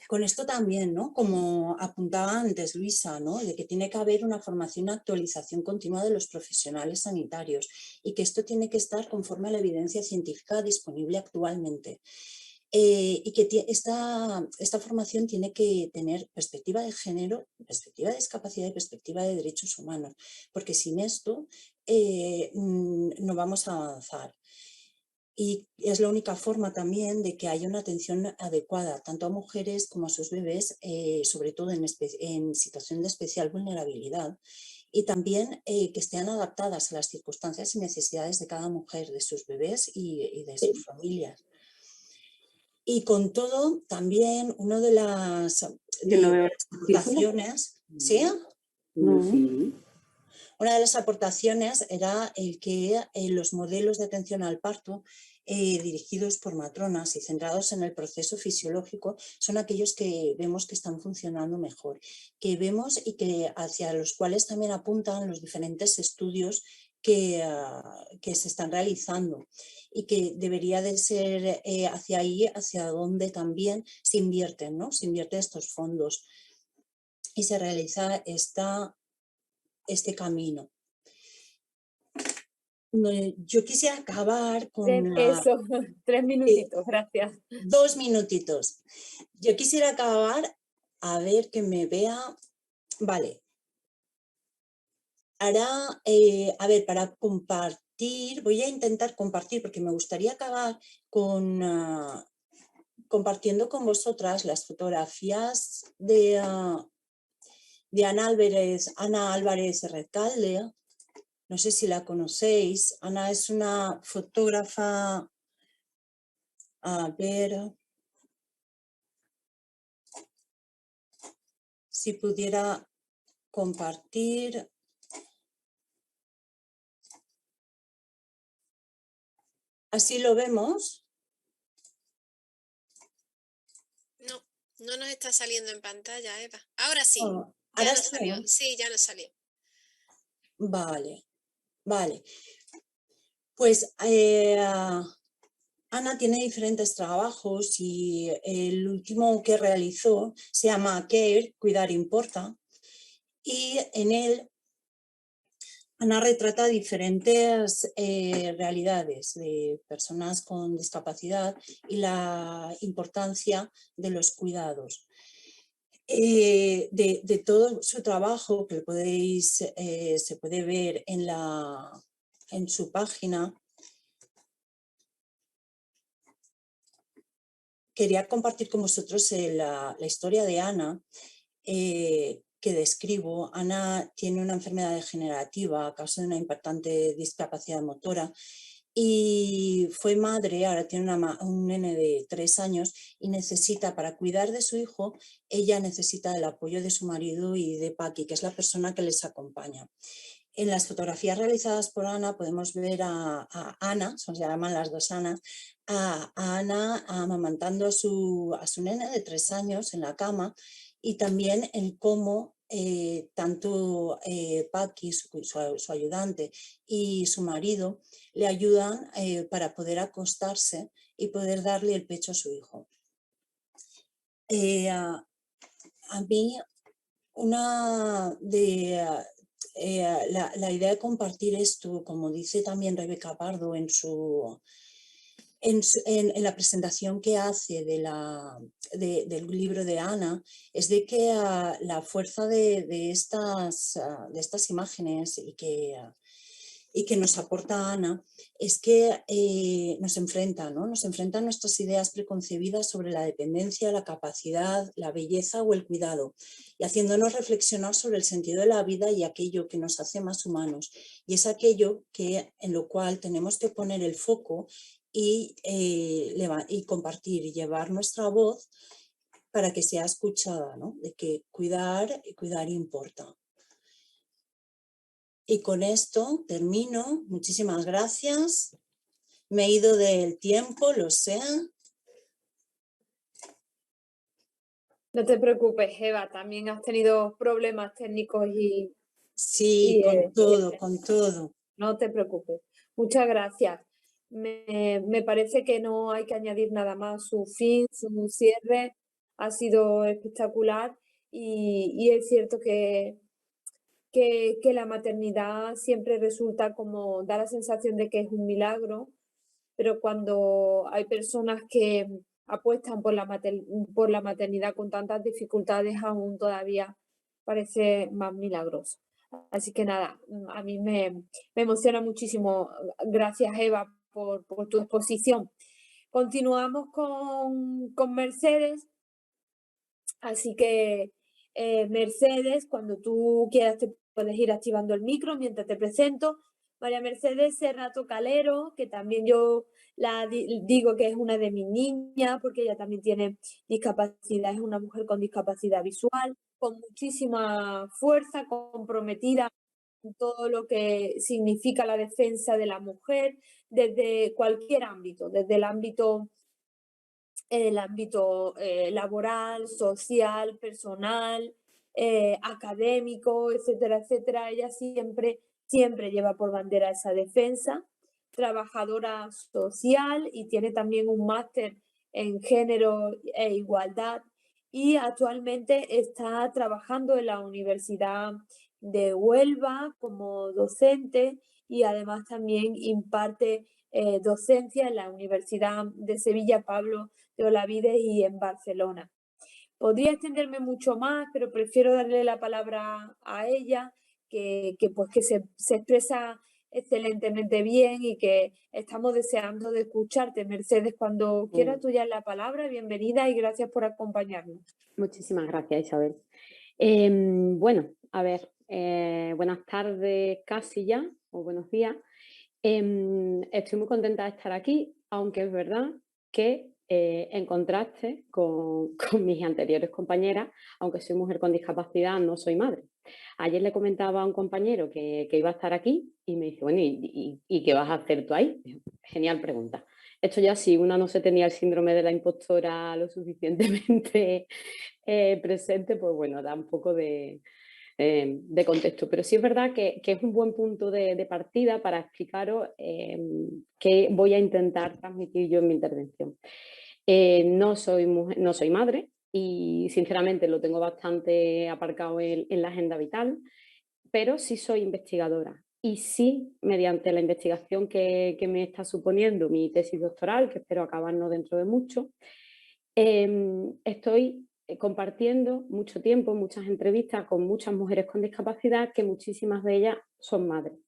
[SPEAKER 6] Con esto también, ¿no? Como apuntaba antes Luisa, ¿no? De que tiene que haber una formación y actualización continua de los profesionales sanitarios y que esto tiene que estar conforme a la evidencia científica disponible actualmente. Y que esta formación tiene que tener perspectiva de género, perspectiva de discapacidad y perspectiva de derechos humanos, porque sin esto no vamos a avanzar. Y es la única forma también de que haya una atención adecuada, tanto a mujeres como a sus bebés, sobre todo en situación de especial vulnerabilidad, y también que estén adaptadas a las circunstancias y necesidades de cada mujer, de sus bebés y de sus familias. Y con todo, también una de las aportaciones, ¿sí? Una de las aportaciones era el que los modelos de atención al parto dirigidos por matronas y centrados en el proceso fisiológico son aquellos que vemos que están funcionando mejor, que vemos y que hacia los cuales también apuntan los diferentes estudios que se están realizando y que debería de ser hacia ahí, hacia donde también se invierten, ¿no? Se invierten estos fondos y se realiza este camino. Yo quisiera acabar con...
[SPEAKER 2] Eso, 3 minutitos, gracias.
[SPEAKER 6] 2 minutitos. Yo quisiera acabar, a ver que me vea... Vale. Ahora, a ver, para compartir, voy a intentar compartir porque me gustaría acabar con... compartiendo con vosotras las fotografías de Ana Álvarez Recalde. No sé si la conocéis. Ana es una fotógrafa, a ver si pudiera compartir. ¿Así lo vemos?
[SPEAKER 3] No nos está saliendo en pantalla, Eva. Ahora sí,
[SPEAKER 6] Oh,
[SPEAKER 3] ya
[SPEAKER 6] ahora
[SPEAKER 3] nos
[SPEAKER 6] sí.
[SPEAKER 3] salió. Sí, ya nos salió.
[SPEAKER 6] Vale, vale. Pues Ana tiene diferentes trabajos y el último que realizó se llama Care, Cuidar Importa, y en él Ana retrata diferentes realidades de personas con discapacidad y la importancia de los cuidados. De todo su trabajo que se puede ver en su página, quería compartir con vosotros la historia de Ana, que que describo. Ana tiene una enfermedad degenerativa a causa de una importante discapacidad motora y fue madre, ahora tiene un nene de 3 años y necesita, para cuidar de su hijo, ella necesita el apoyo de su marido y de Paqui, que es la persona que les acompaña. En las fotografías realizadas por Ana podemos ver a Ana, se llaman las dos Anas, a Ana amamantando a su nene de 3 años en la cama, y también en cómo tanto Paqui, su ayudante, y su marido le ayudan para poder acostarse y poder darle el pecho a su hijo. A mí, la idea de compartir esto, como dice también Rebeca Pardo en la presentación que hace del libro de Ana, es de que la fuerza de estas imágenes y que nos aporta Ana es que nos enfrenta, ¿no? Nos enfrenta a nuestras ideas preconcebidas sobre la dependencia, la capacidad, la belleza o el cuidado, y haciéndonos reflexionar sobre el sentido de la vida y aquello que nos hace más humanos. Y es aquello en lo cual tenemos que poner el foco y compartir y llevar nuestra voz para que sea escuchada, ¿no? De que cuidar importa. Y con esto termino. Muchísimas gracias. Me he ido del tiempo, lo sé.
[SPEAKER 2] No te preocupes, Eva, también has tenido problemas técnicos y...
[SPEAKER 6] Sí, con todo.
[SPEAKER 2] No te preocupes. Muchas gracias. Me parece que no hay que añadir nada más. Su fin, su cierre ha sido espectacular y es cierto que la maternidad siempre resulta como, da la sensación de que es un milagro, pero cuando hay personas que apuestan por la maternidad con tantas dificultades, aún todavía parece más milagroso. Así que nada, a mí me emociona muchísimo. Gracias, Eva, por tu exposición. Continuamos con Mercedes. Así que, Mercedes, cuando tú quieras te puedes ir activando el micro mientras te presento. María Mercedes Serrato Calero, que también yo digo que es una de mis niñas, porque ella también tiene discapacidad, es una mujer con discapacidad visual, con muchísima fuerza, comprometida en todo lo que significa la defensa de la mujer, desde cualquier ámbito, desde el ámbito laboral, social, personal, académico, etcétera, etcétera. Ella siempre lleva por bandera esa defensa, trabajadora social, y tiene también un máster en género e igualdad, y actualmente está trabajando en la Universidad de Huelva como docente, y además también imparte docencia en la Universidad de Sevilla Pablo de Olavides y en Barcelona. Podría extenderme mucho más, pero prefiero darle la palabra a ella, que se expresa excelentemente bien y que estamos deseando de escucharte. Mercedes, cuando quieras tú ya la palabra, bienvenida y gracias por acompañarnos.
[SPEAKER 7] Muchísimas gracias, Isabel. Bueno, a ver, buenas tardes casi ya, o buenos días. Estoy muy contenta de estar aquí, aunque es verdad que en contraste con mis anteriores compañeras, aunque soy mujer con discapacidad, no soy madre. Ayer le comentaba a un compañero que iba a estar aquí y me dice, bueno, ¿y qué vas a hacer tú ahí? Genial pregunta. Esto ya, si una no se tenía el síndrome de la impostora lo suficientemente presente, pues bueno, da un poco de contexto. Pero sí es verdad que es un buen punto de partida para explicaros qué voy a intentar transmitir yo en mi intervención. No soy madre y sinceramente lo tengo bastante aparcado en la agenda vital, pero sí soy investigadora. Y sí, mediante la investigación que me está suponiendo mi tesis doctoral, que espero acabarnos dentro de mucho, estoy compartiendo mucho tiempo, muchas entrevistas con muchas mujeres con discapacidad, que muchísimas de ellas son madres.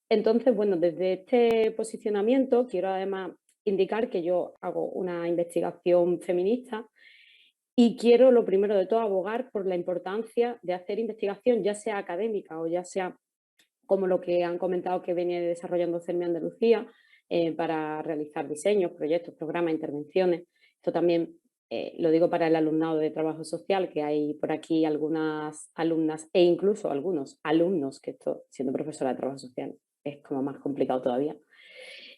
[SPEAKER 7] Entonces, bueno, desde este posicionamiento quiero además indicar que yo hago una investigación feminista Y quiero, lo primero de todo, abogar por la importancia de hacer investigación, ya sea académica o ya sea como lo que han comentado que viene desarrollando CERMI Andalucía, para realizar diseños, proyectos, programas, intervenciones. Esto también lo digo para el alumnado de trabajo social, que hay por aquí algunas alumnas e incluso algunos alumnos, que esto, siendo profesora de trabajo social, es como más complicado todavía.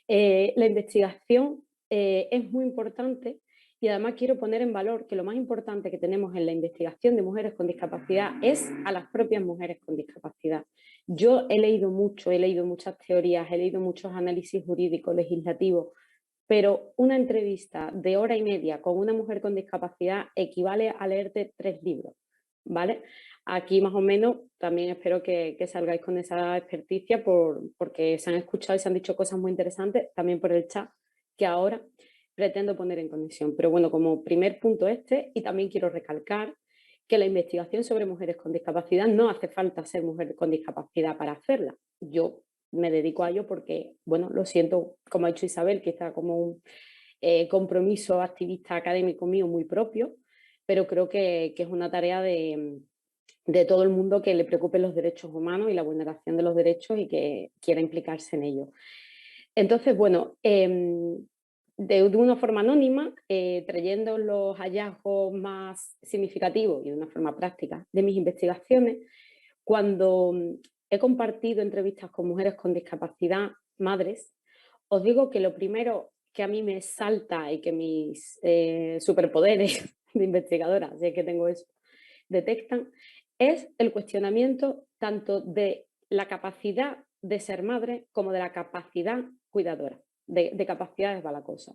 [SPEAKER 7] La investigación es muy importante y además quiero poner en valor que lo más importante que tenemos en la investigación de mujeres con discapacidad es a las propias mujeres con discapacidad. Yo he leído mucho, he leído muchas teorías, he leído muchos análisis jurídicos, legislativos, pero una entrevista de hora y media con una mujer con discapacidad equivale a leerte 3 libros, ¿vale? Aquí más o menos también espero que salgáis con esa experticia porque se han escuchado y se han dicho cosas muy interesantes, también por el chat, que ahora pretendo poner en conexión. Pero bueno, como primer punto y también quiero recalcar que la investigación sobre mujeres con discapacidad no hace falta ser mujer con discapacidad para hacerla. Yo me dedico a ello porque, bueno, lo siento, como ha dicho Isabel, quizá como un compromiso activista académico mío muy propio, pero creo que es una tarea de todo el mundo que le preocupen los derechos humanos y la vulneración de los derechos y que quiera implicarse en ello. Entonces, bueno, de una forma anónima, trayendo los hallazgos más significativos y de una forma práctica de mis investigaciones, cuando he compartido entrevistas con mujeres con discapacidad, madres, os digo que lo primero que a mí me salta y que mis superpoderes de investigadora, si es que tengo eso, detectan, es el cuestionamiento tanto de la capacidad de ser madre como de la capacidad cuidadora, de capacidades va la cosa.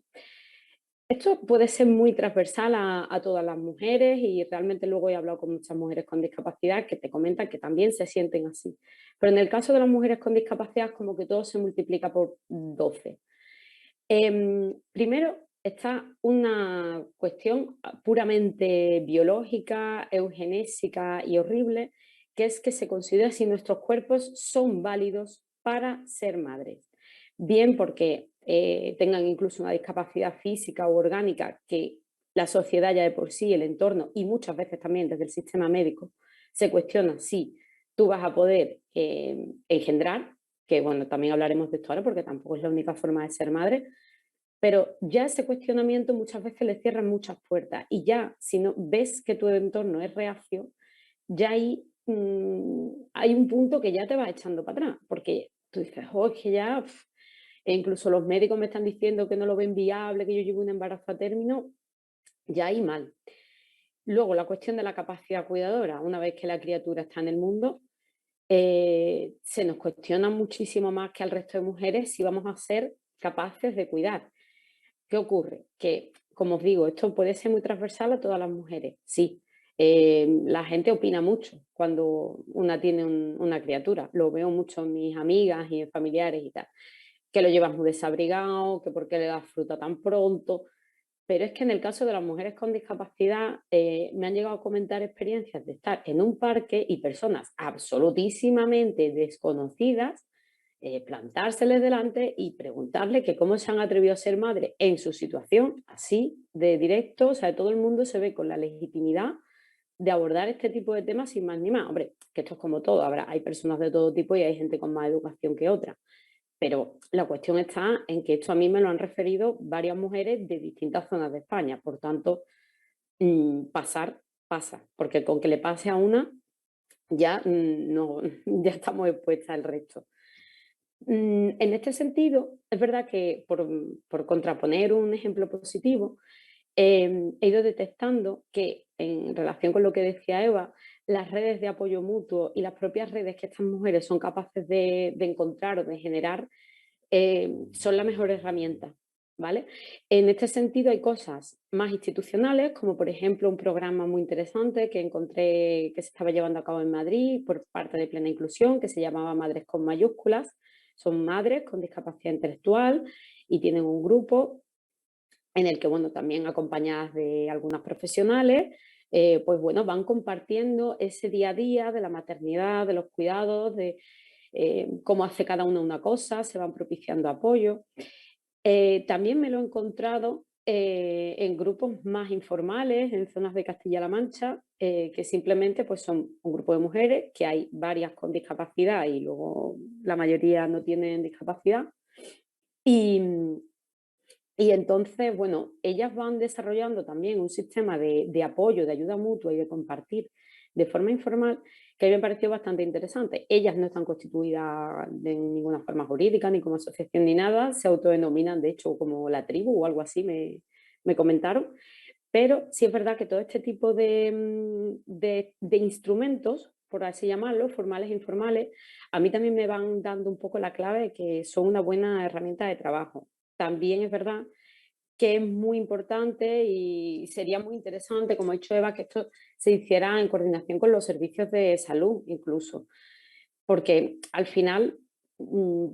[SPEAKER 7] Esto puede ser muy transversal a todas las mujeres y realmente luego he hablado con muchas mujeres con discapacidad que te comentan que también se sienten así. Pero en el caso de las mujeres con discapacidad es como que todo se multiplica por 12. Primero está una cuestión puramente biológica, eugenésica y horrible, que es que se considera si nuestros cuerpos son válidos para ser madres. Bien porque tengan incluso una discapacidad física o orgánica que la sociedad ya de por sí, el entorno y muchas veces también desde el sistema médico se cuestiona si tú vas a poder engendrar, que bueno, también hablaremos de esto ahora porque tampoco es la única forma de ser madre, pero ya ese cuestionamiento muchas veces le cierran muchas puertas y ya si no ves que tu entorno es reacio, ya ahí hay un punto que ya te vas echando para atrás, porque tú dices, oh, es que ya, e incluso los médicos me están diciendo que no lo ven viable, que yo llevo un embarazo a término, ya ahí mal. Luego, la cuestión de la capacidad cuidadora, una vez que la criatura está en el mundo, se nos cuestiona muchísimo más que al resto de mujeres si vamos a ser capaces de cuidar. ¿Qué ocurre? Que, como os digo, esto puede ser muy transversal a todas las mujeres, sí. La gente opina mucho cuando una tiene una criatura. Lo veo mucho en mis amigas y en familiares y tal. Que lo llevas muy desabrigado, que por qué le das fruta tan pronto. Pero es que en el caso de las mujeres con discapacidad me han llegado a comentar experiencias de estar en un parque y personas absolutísimamente desconocidas plantárseles delante y preguntarle que cómo se han atrevido a ser madre en su situación, así, de directo, o sea, todo el mundo se ve con la legitimidad de abordar este tipo de temas sin más ni más. Hombre, que esto es como todo, hay personas de todo tipo y hay gente con más educación que otra. Pero la cuestión está en que esto a mí me lo han referido varias mujeres de distintas zonas de España. Por tanto, pasa, porque con que le pase a una, ya, no, ya estamos expuestas al resto. En este sentido, es verdad que por contraponer un ejemplo positivo, he ido detectando que en relación con lo que decía Eva, las redes de apoyo mutuo y las propias redes que estas mujeres son capaces de encontrar o de generar son la mejor herramienta, ¿vale? En este sentido hay cosas más institucionales, como por ejemplo un programa muy interesante que encontré que se estaba llevando a cabo en Madrid por parte de Plena Inclusión, que se llamaba Madres con Mayúsculas. Son madres con discapacidad intelectual y tienen un grupo en el que, bueno, también acompañadas de algunas profesionales, pues bueno, van compartiendo ese día a día de la maternidad, de los cuidados, de cómo hace cada una cosa, se van propiciando apoyo. También me lo he encontrado en grupos más informales, en zonas de Castilla-La Mancha, que simplemente pues, son un grupo de mujeres, que hay varias con discapacidad y luego la mayoría no tienen discapacidad. Y entonces, bueno, ellas van desarrollando también un sistema de apoyo, de ayuda mutua y de compartir de forma informal, que a mí me pareció bastante interesante. Ellas no están constituidas de ninguna forma jurídica, ni como asociación ni nada, se autodenominan, de hecho, como la tribu o algo así, me comentaron. Pero sí es verdad que todo este tipo de instrumentos, por así llamarlo, formales e informales, a mí también me van dando un poco la clave de que son una buena herramienta de trabajo. También es verdad que es muy importante y sería muy interesante, como ha dicho Eva, que esto se hiciera en coordinación con los servicios de salud incluso, porque al final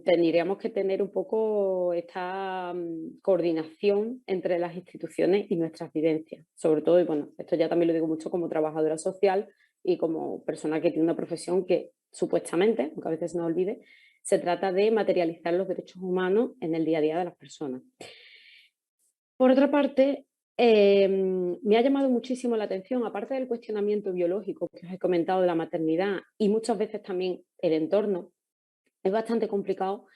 [SPEAKER 7] tendríamos que tener un poco esta coordinación entre las instituciones y nuestras vivencias, sobre todo, y bueno, esto ya también lo digo mucho como trabajadora social y como persona que tiene una profesión que supuestamente, aunque a veces se nos olvide, se trata de materializar los derechos humanos en el día a día de las personas. Por otra parte, me ha llamado muchísimo la atención, aparte del cuestionamiento biológico que os he comentado de la maternidad y muchas veces también el entorno, es bastante complicado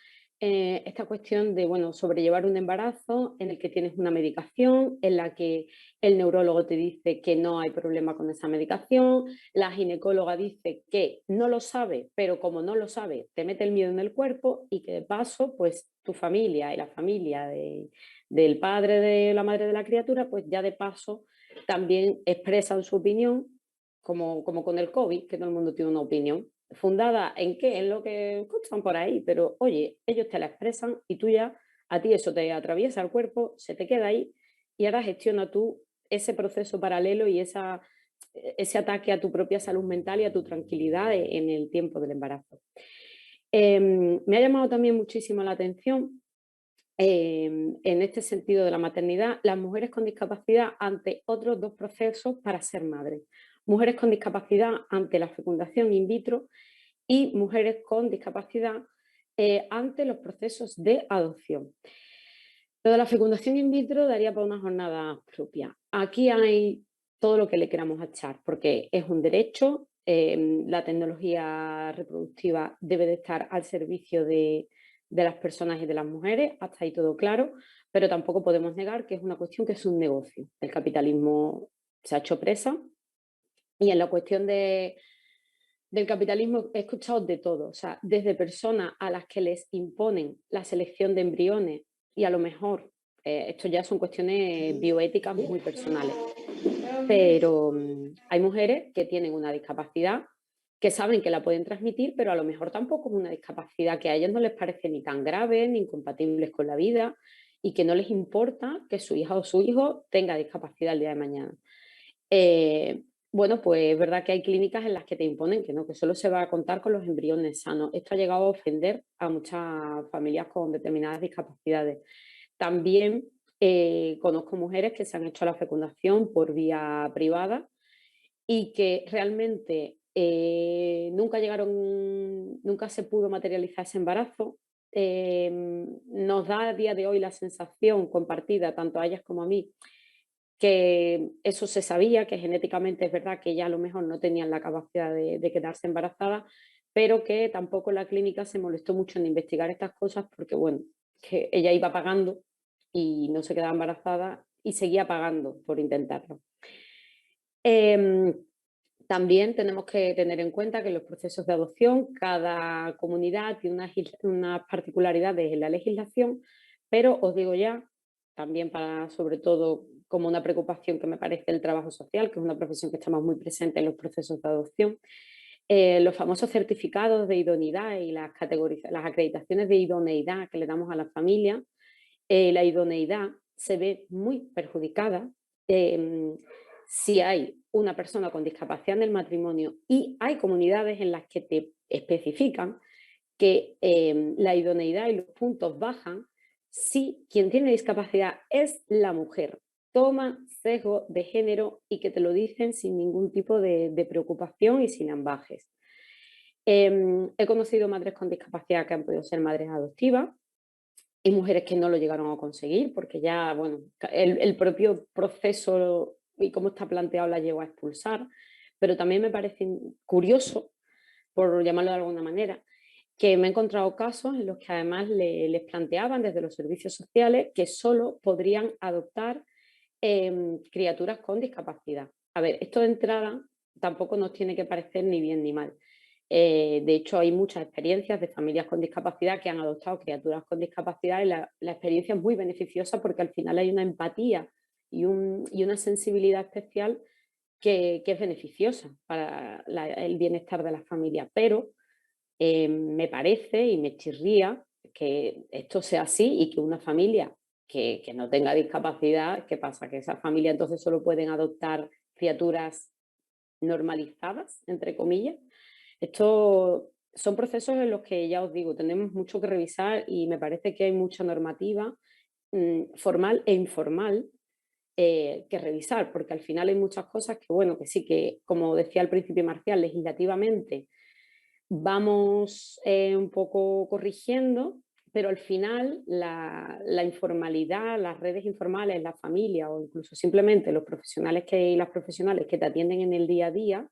[SPEAKER 7] esta cuestión de, bueno, sobrellevar un embarazo en el que tienes una medicación, en la que el neurólogo te dice que no hay problema con esa medicación, la ginecóloga dice que no lo sabe, pero como no lo sabe, te mete el miedo en el cuerpo y que de paso, pues tu familia y la familia del padre, de la madre de la criatura, pues ya de paso también expresan su opinión, como con el COVID, que todo el mundo tiene una opinión. ¿Fundada en qué? En lo que escuchan por ahí, pero oye, ellos te la expresan y tú ya, a ti eso te atraviesa el cuerpo, se te queda ahí y ahora gestiona tú ese proceso paralelo y ese ataque a tu propia salud mental y a tu tranquilidad en el tiempo del embarazo. Me ha llamado también muchísimo la atención en este sentido de la maternidad, las mujeres con discapacidad ante otros dos procesos para ser madres. Mujeres con discapacidad ante la fecundación in vitro y mujeres con discapacidad ante los procesos de adopción. Lo de la fecundación in vitro daría para una jornada propia. Aquí hay todo lo que le queramos echar, porque es un derecho, la tecnología reproductiva debe de estar al servicio de las personas y de las mujeres, hasta ahí todo claro, pero tampoco podemos negar que es una cuestión que es un negocio. El capitalismo se ha hecho presa y en la cuestión del capitalismo he escuchado de todo, o sea, desde personas a las que les imponen la selección de embriones y a lo mejor esto ya son cuestiones bioéticas muy personales, pero hay mujeres que tienen una discapacidad que saben que la pueden transmitir, pero a lo mejor tampoco es una discapacidad que a ellas no les parece ni tan grave, ni incompatibles con la vida y que no les importa que su hija o su hijo tenga discapacidad el día de mañana. Bueno, pues es verdad que hay clínicas en las que te imponen que no, que solo se va a contar con los embriones sanos. Esto ha llegado a ofender a muchas familias con determinadas discapacidades. También conozco mujeres que se han hecho la fecundación por vía privada y que realmente nunca se pudo materializar ese embarazo. Nos da a día de hoy la sensación compartida, tanto a ellas como a mí, que eso se sabía, que genéticamente es verdad que ellas a lo mejor no tenían la capacidad de quedarse embarazadas, pero que tampoco la clínica se molestó mucho en investigar estas cosas porque, bueno, que ella iba pagando y no se quedaba embarazada y seguía pagando por intentarlo. También tenemos que tener en cuenta que en los procesos de adopción cada comunidad tiene unas particularidades en la legislación, pero os digo ya, también para sobre todo como una preocupación que me parece el trabajo social, que es una profesión que estamos muy presente en los procesos de adopción, los famosos certificados de idoneidad y las acreditaciones de idoneidad que le damos a la familia, la idoneidad se ve muy perjudicada si hay una persona con discapacidad en el matrimonio y hay comunidades en las que te especifican que la idoneidad y los puntos bajan si quien tiene discapacidad es la mujer. Toma sesgo de género y que te lo dicen sin ningún tipo de preocupación y sin ambajes. He conocido madres con discapacidad que han podido ser madres adoptivas y mujeres que no lo llegaron a conseguir, porque ya, bueno, el propio proceso y cómo está planteado la llegó a expulsar, pero también me parece curioso, por llamarlo de alguna manera, que me he encontrado casos en los que además les planteaban desde los servicios sociales que solo podrían adoptar criaturas con discapacidad. A ver, esto de entrada tampoco nos tiene que parecer ni bien ni mal. De hecho, hay muchas experiencias de familias con discapacidad que han adoptado criaturas con discapacidad y la experiencia es muy beneficiosa porque al final hay una empatía y una sensibilidad especial que es beneficiosa para el bienestar de la familia. Pero me parece y me chirría que esto sea así y que una familia que no tenga discapacidad, ¿qué pasa? Que esa familia entonces solo pueden adoptar criaturas normalizadas, entre comillas. Esto son procesos en los que, ya os digo, tenemos mucho que revisar y me parece que hay mucha normativa formal e informal que revisar, porque al final hay muchas cosas que, bueno, que sí, que como decía al principio Marcial, legislativamente vamos un poco corrigiendo, pero al final la informalidad, las redes informales, la familia o incluso simplemente los profesionales y las profesionales que te atienden en el día a día,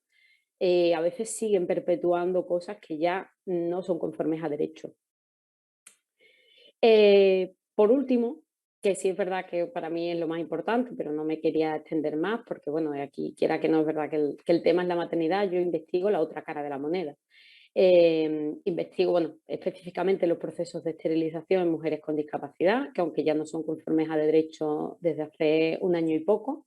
[SPEAKER 7] a veces siguen perpetuando cosas que ya no son conformes a derecho. Por último, que sí es verdad que para mí es lo más importante, pero no me quería extender más porque, bueno, aquí quiera que no es verdad que el tema es la maternidad, yo investigo la otra cara de la moneda. Investigo, bueno, específicamente los procesos de esterilización en mujeres con discapacidad, que aunque ya no son conformes a derecho desde hace un año y poco,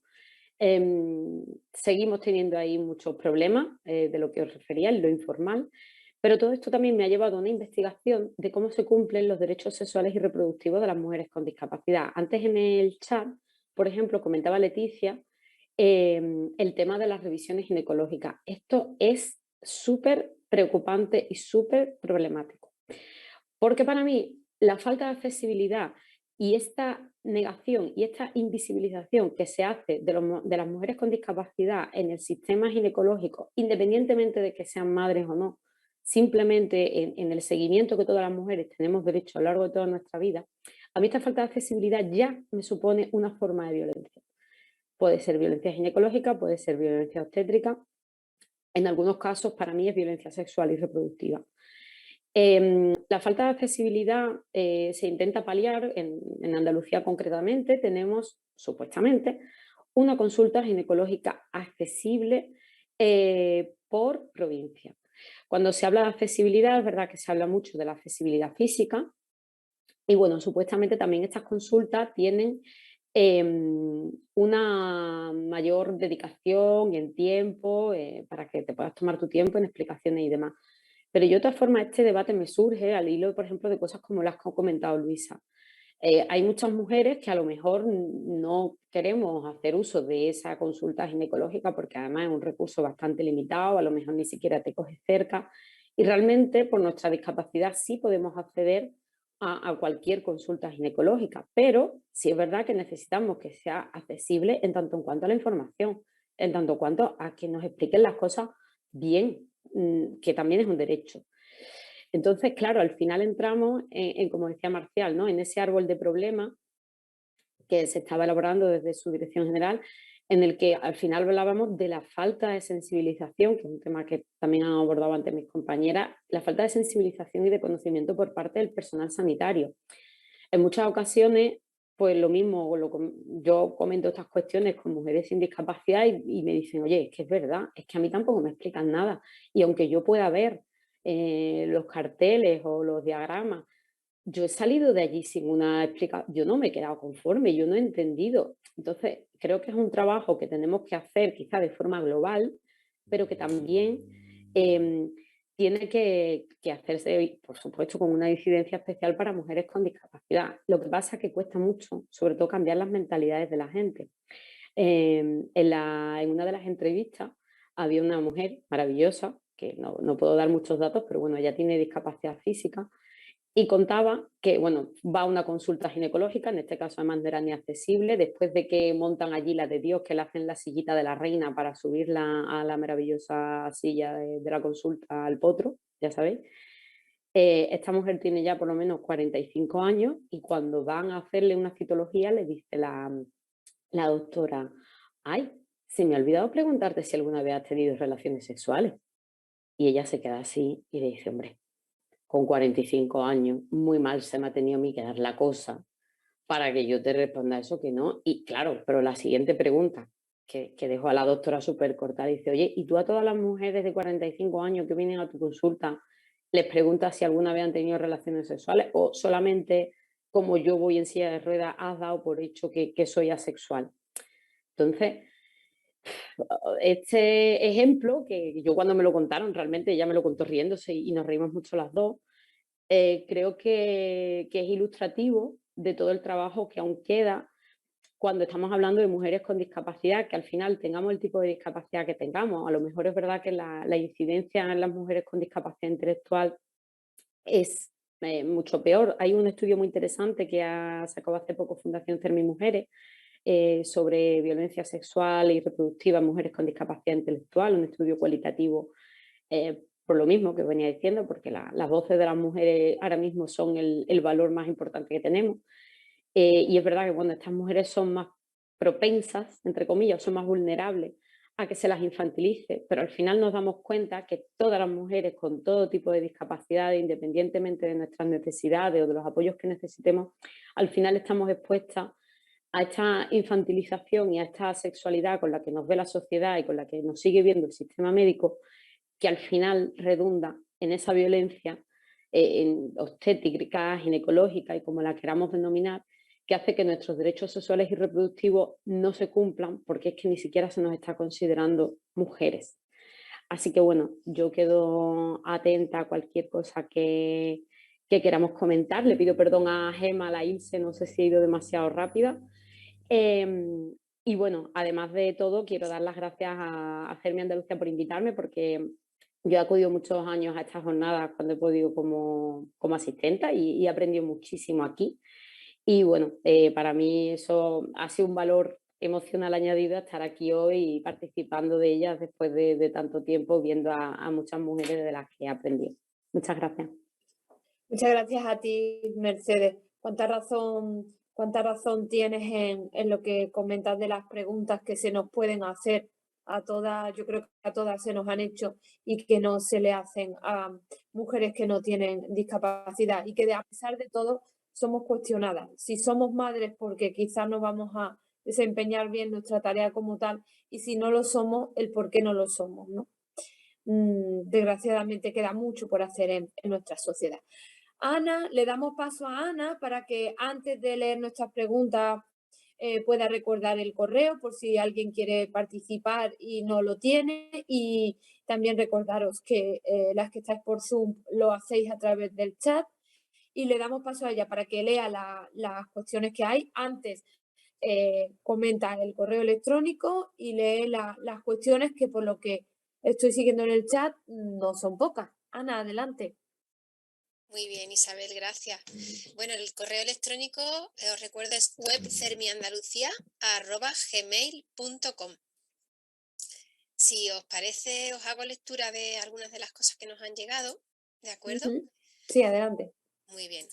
[SPEAKER 7] seguimos teniendo ahí muchos problemas de lo que os refería, en lo informal, pero todo esto también me ha llevado a una investigación de cómo se cumplen los derechos sexuales y reproductivos de las mujeres con discapacidad. Antes en el chat, por ejemplo, comentaba Leticia el tema de las revisiones ginecológicas. Esto es súper preocupante y súper problemático. Porque para mí la falta de accesibilidad y esta negación y esta invisibilización que se hace de las mujeres con discapacidad en el sistema ginecológico, independientemente de que sean madres o no, simplemente en el seguimiento que todas las mujeres tenemos derecho a lo largo de toda nuestra vida, a mí esta falta de accesibilidad ya me supone una forma de violencia. Puede ser violencia ginecológica, puede ser violencia obstétrica. En algunos casos, para mí, es violencia sexual y reproductiva. La falta de accesibilidad se intenta paliar, en Andalucía concretamente, tenemos supuestamente una consulta ginecológica accesible por provincia. Cuando se habla de accesibilidad, es verdad que se habla mucho de la accesibilidad física y, bueno, supuestamente también estas consultas tienen una mayor dedicación en tiempo para que te puedas tomar tu tiempo en explicaciones y demás. Pero yo de todas formas este debate me surge al hilo, por ejemplo, de cosas como las que ha comentado Luisa. Hay muchas mujeres que a lo mejor no queremos hacer uso de esa consulta ginecológica porque además es un recurso bastante limitado, a lo mejor ni siquiera te coges cerca y realmente por nuestra discapacidad sí podemos acceder a cualquier consulta ginecológica, pero sí es verdad que necesitamos que sea accesible en tanto en cuanto a la información, en tanto en cuanto a que nos expliquen las cosas bien, que también es un derecho. Entonces, claro, al final entramos como decía Marcial, ¿no? En ese árbol de problemas que se estaba elaborando desde su dirección general, en el que al final hablábamos de la falta de sensibilización, que es un tema que también han abordado antes mis compañeras, la falta de sensibilización y de conocimiento por parte del personal sanitario. En muchas ocasiones, pues lo mismo, yo comento estas cuestiones con mujeres sin discapacidad y me dicen, oye, es que es verdad, es que a mí tampoco me explican nada. Y aunque yo pueda ver los carteles o los diagramas, yo he salido de allí sin una explicación, yo no me he quedado conforme, yo no he entendido. Entonces, creo que es un trabajo que tenemos que hacer quizá de forma global, pero que también tiene que hacerse, por supuesto, con una incidencia especial para mujeres con discapacidad. Lo que pasa es que cuesta mucho, sobre todo, cambiar las mentalidades de la gente. En una de las entrevistas había una mujer maravillosa, que no puedo dar muchos datos, pero bueno, ella tiene discapacidad física, y contaba que, bueno, va a una consulta ginecológica, en este caso además no era ni accesible, después de que montan allí la de Dios, que le hacen la sillita de la reina para subirla a la maravillosa silla de la consulta al potro, ya sabéis. esta mujer tiene ya por lo menos 45 años y cuando van a hacerle una citología le dice la doctora, ay, se me ha olvidado preguntarte si alguna vez has tenido relaciones sexuales. Y ella se queda así y le dice, hombre, con 45 años, muy mal se me ha tenido a mí que dar la cosa para que yo te responda eso que no. Y claro, pero la siguiente pregunta que dejó a la doctora súper corta, dice, oye, ¿y tú a todas las mujeres de 45 años que vienen a tu consulta les preguntas si alguna vez han tenido relaciones sexuales o solamente como yo voy en silla de ruedas has dado por hecho que soy asexual? Entonces, este ejemplo, que yo cuando me lo contaron, realmente ella me lo contó riéndose y nos reímos mucho las dos, creo que es ilustrativo de todo el trabajo que aún queda cuando estamos hablando de mujeres con discapacidad, que al final tengamos el tipo de discapacidad que tengamos. A lo mejor es verdad que la incidencia en las mujeres con discapacidad intelectual es mucho peor. Hay un estudio muy interesante que ha sacado hace poco Fundación CERMI Mujeres sobre violencia sexual y reproductiva en mujeres con discapacidad intelectual, un estudio cualitativo por lo mismo que venía diciendo, porque las voces de las mujeres ahora mismo son el valor más importante que tenemos. Y es verdad que cuando estas mujeres son más propensas, entre comillas, son más vulnerables a que se las infantilice, pero al final nos damos cuenta que todas las mujeres con todo tipo de discapacidades, independientemente de nuestras necesidades o de los apoyos que necesitemos, al final estamos expuestas a esta infantilización y a esta sexualidad con la que nos ve la sociedad y con la que nos sigue viendo el sistema médico, que al final redunda en esa violencia en obstétrica, ginecológica y como la queramos denominar, que hace que nuestros derechos sexuales y reproductivos no se cumplan porque es que ni siquiera se nos está considerando mujeres. Así que bueno, yo quedo atenta a cualquier cosa que queramos comentar. Le pido perdón a Gemma, a la Ilse, no sé si he ido demasiado rápida. Y bueno, además de todo, quiero dar las gracias a CERMI Andalucía por invitarme, porque yo he acudido muchos años a estas jornadas cuando he podido como asistenta y he aprendido muchísimo aquí. Y bueno, para mí eso ha sido un valor emocional añadido a estar aquí hoy y participando de ellas después de tanto tiempo, viendo a muchas mujeres de las que he aprendido. Muchas gracias.
[SPEAKER 2] Muchas gracias a ti, Mercedes. Cuánta razón tienes en lo que comentas de las preguntas que se nos pueden hacer a todas, yo creo que a todas se nos han hecho y que no se le hacen a mujeres que no tienen discapacidad y que a pesar de todo somos cuestionadas. Si somos madres porque quizás no vamos a desempeñar bien nuestra tarea como tal y si no lo somos, el por qué no lo somos, ¿no? Desgraciadamente queda mucho por hacer en nuestra sociedad. Ana, le damos paso a Ana para que antes de leer nuestras preguntas pueda recordar el correo por si alguien quiere participar y no lo tiene, y también recordaros que las que estáis por Zoom lo hacéis a través del chat, y le damos paso a ella para que lea las cuestiones que hay. Antes comenta el correo electrónico y lee las cuestiones que por lo que estoy siguiendo en el chat no son pocas. Ana, adelante.
[SPEAKER 3] Muy bien, Isabel, gracias. Bueno, el correo electrónico, os recuerdo, es webcermiandalucía@gmail.com. Si os parece, os hago lectura de algunas de las cosas que nos han llegado, ¿de acuerdo?
[SPEAKER 2] Sí, adelante.
[SPEAKER 3] Muy bien.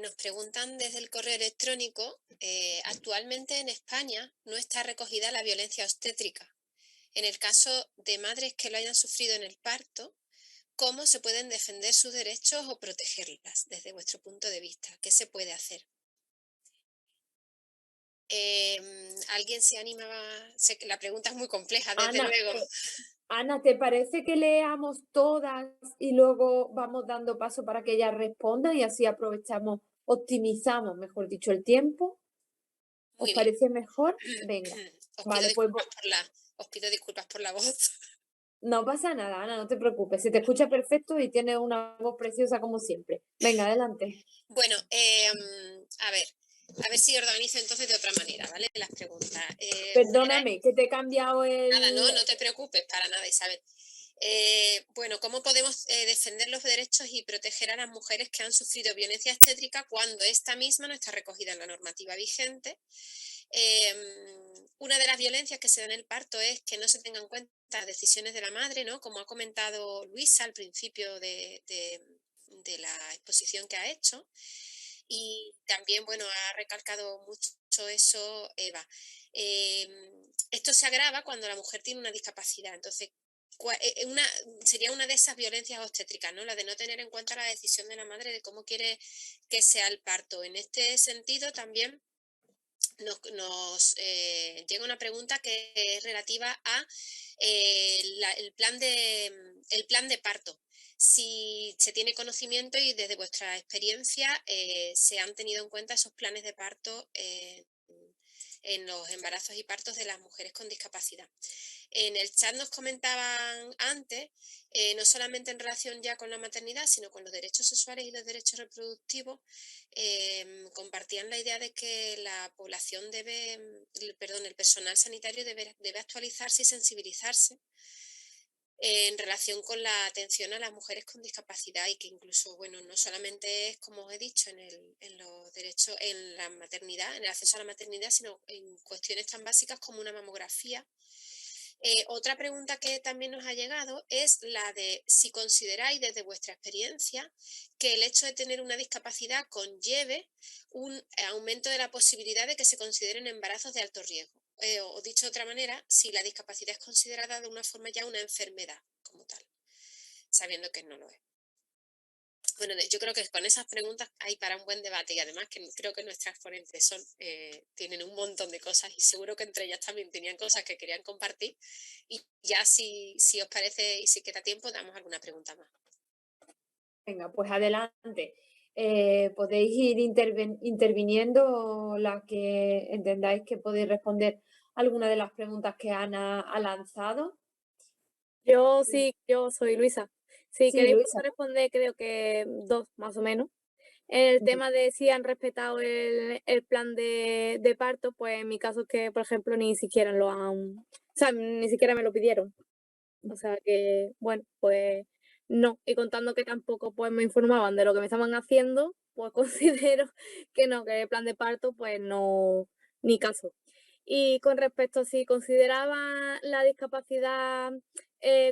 [SPEAKER 3] Nos preguntan desde el correo electrónico, actualmente en España no está recogida la violencia obstétrica. En el caso de madres que lo hayan sufrido en el parto, ¿cómo se pueden defender sus derechos o protegerlas desde vuestro punto de vista? ¿Qué se puede hacer? ¿Alguien se anima? Sé que la pregunta es muy compleja, desde luego.
[SPEAKER 2] Ana, ¿te parece que leamos todas y luego vamos dando paso para que ella responda y así aprovechamos, optimizamos, mejor dicho, el tiempo? ¿Os parece mejor? Venga.
[SPEAKER 3] Os pido disculpas por la voz.
[SPEAKER 2] No pasa nada, Ana, no te preocupes. Se te escucha perfecto y tienes una voz preciosa como siempre. Venga, adelante.
[SPEAKER 3] Bueno, a ver si organizo entonces de otra manera, ¿vale? Las preguntas.
[SPEAKER 2] Perdóname, que te he cambiado el...
[SPEAKER 3] Nada, no te preocupes, para nada, Isabel. Bueno, ¿cómo podemos defender los derechos y proteger a las mujeres que han sufrido violencia obstétrica cuando esta misma no está recogida en la normativa vigente? Una de las violencias que se da en el parto es que no se tenga en cuenta estas decisiones de la madre, ¿no? Como ha comentado Luisa al principio de la exposición que ha hecho. Y también, bueno, ha recalcado mucho eso Eva. Esto se agrava cuando la mujer tiene una discapacidad. Entonces, sería una de esas violencias obstétricas, ¿no? La de no tener en cuenta la decisión de la madre de cómo quiere que sea el parto. En este sentido, también nos llega una pregunta que es relativa a el plan de parto. Si se tiene conocimiento y desde vuestra experiencia se han tenido en cuenta esos planes de parto en los embarazos y partos de las mujeres con discapacidad. En el chat nos comentaban antes, no solamente en relación ya con la maternidad, sino con los derechos sexuales y los derechos reproductivos, compartían la idea de que la población el personal sanitario debe actualizarse y sensibilizarse en relación con la atención a las mujeres con discapacidad y que incluso, bueno, no solamente es, como os he dicho, en los derechos, en la maternidad, en el acceso a la maternidad, sino en cuestiones tan básicas como una mamografía. Otra pregunta que también nos ha llegado es la de si consideráis desde vuestra experiencia que el hecho de tener una discapacidad conlleve un aumento de la posibilidad de que se consideren embarazos de alto riesgo. O dicho de otra manera, si la discapacidad es considerada de una forma ya una enfermedad como tal, sabiendo que no lo es. Bueno, yo creo que con esas preguntas hay para un buen debate y además que creo que nuestras ponentes tienen un montón de cosas y seguro que entre ellas también tenían cosas que querían compartir y ya si os parece y si queda tiempo damos alguna pregunta más.
[SPEAKER 2] Venga, pues adelante. Podéis ir interviniendo las que entendáis que podéis responder alguna de las preguntas que Ana ha lanzado.
[SPEAKER 5] Yo soy Luisa. Si
[SPEAKER 2] Sí,
[SPEAKER 5] queréis
[SPEAKER 2] Luisa.
[SPEAKER 5] responder, creo que 2 más o menos. En el tema de si han respetado el plan de parto, pues en mi caso es que, por ejemplo, ni siquiera ni siquiera me lo pidieron. O sea que, bueno, pues no. Y contando que tampoco pues me informaban de lo que me estaban haciendo, pues considero que no, que el plan de parto, pues no, ni caso. Y con respecto a si consideraba la discapacidad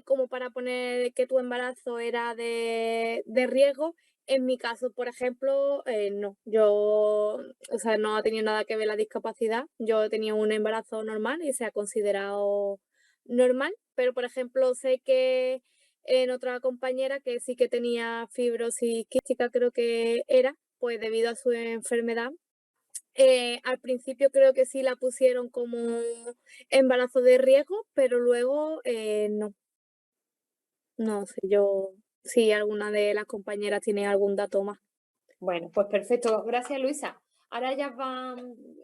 [SPEAKER 5] como para poner que tu embarazo era de riesgo, en mi caso, por ejemplo, no. O sea, no ha tenido nada que ver la discapacidad. Yo tenía un embarazo normal y se ha considerado normal, pero por ejemplo, sé que en otra compañera que sí que tenía fibrosis quística, creo que era, pues debido a su enfermedad, al principio creo que sí la pusieron como embarazo de riesgo, pero luego no. No sé yo si alguna de las compañeras tiene algún dato más.
[SPEAKER 2] Bueno, pues perfecto. Gracias, Luisa. Ahora ya va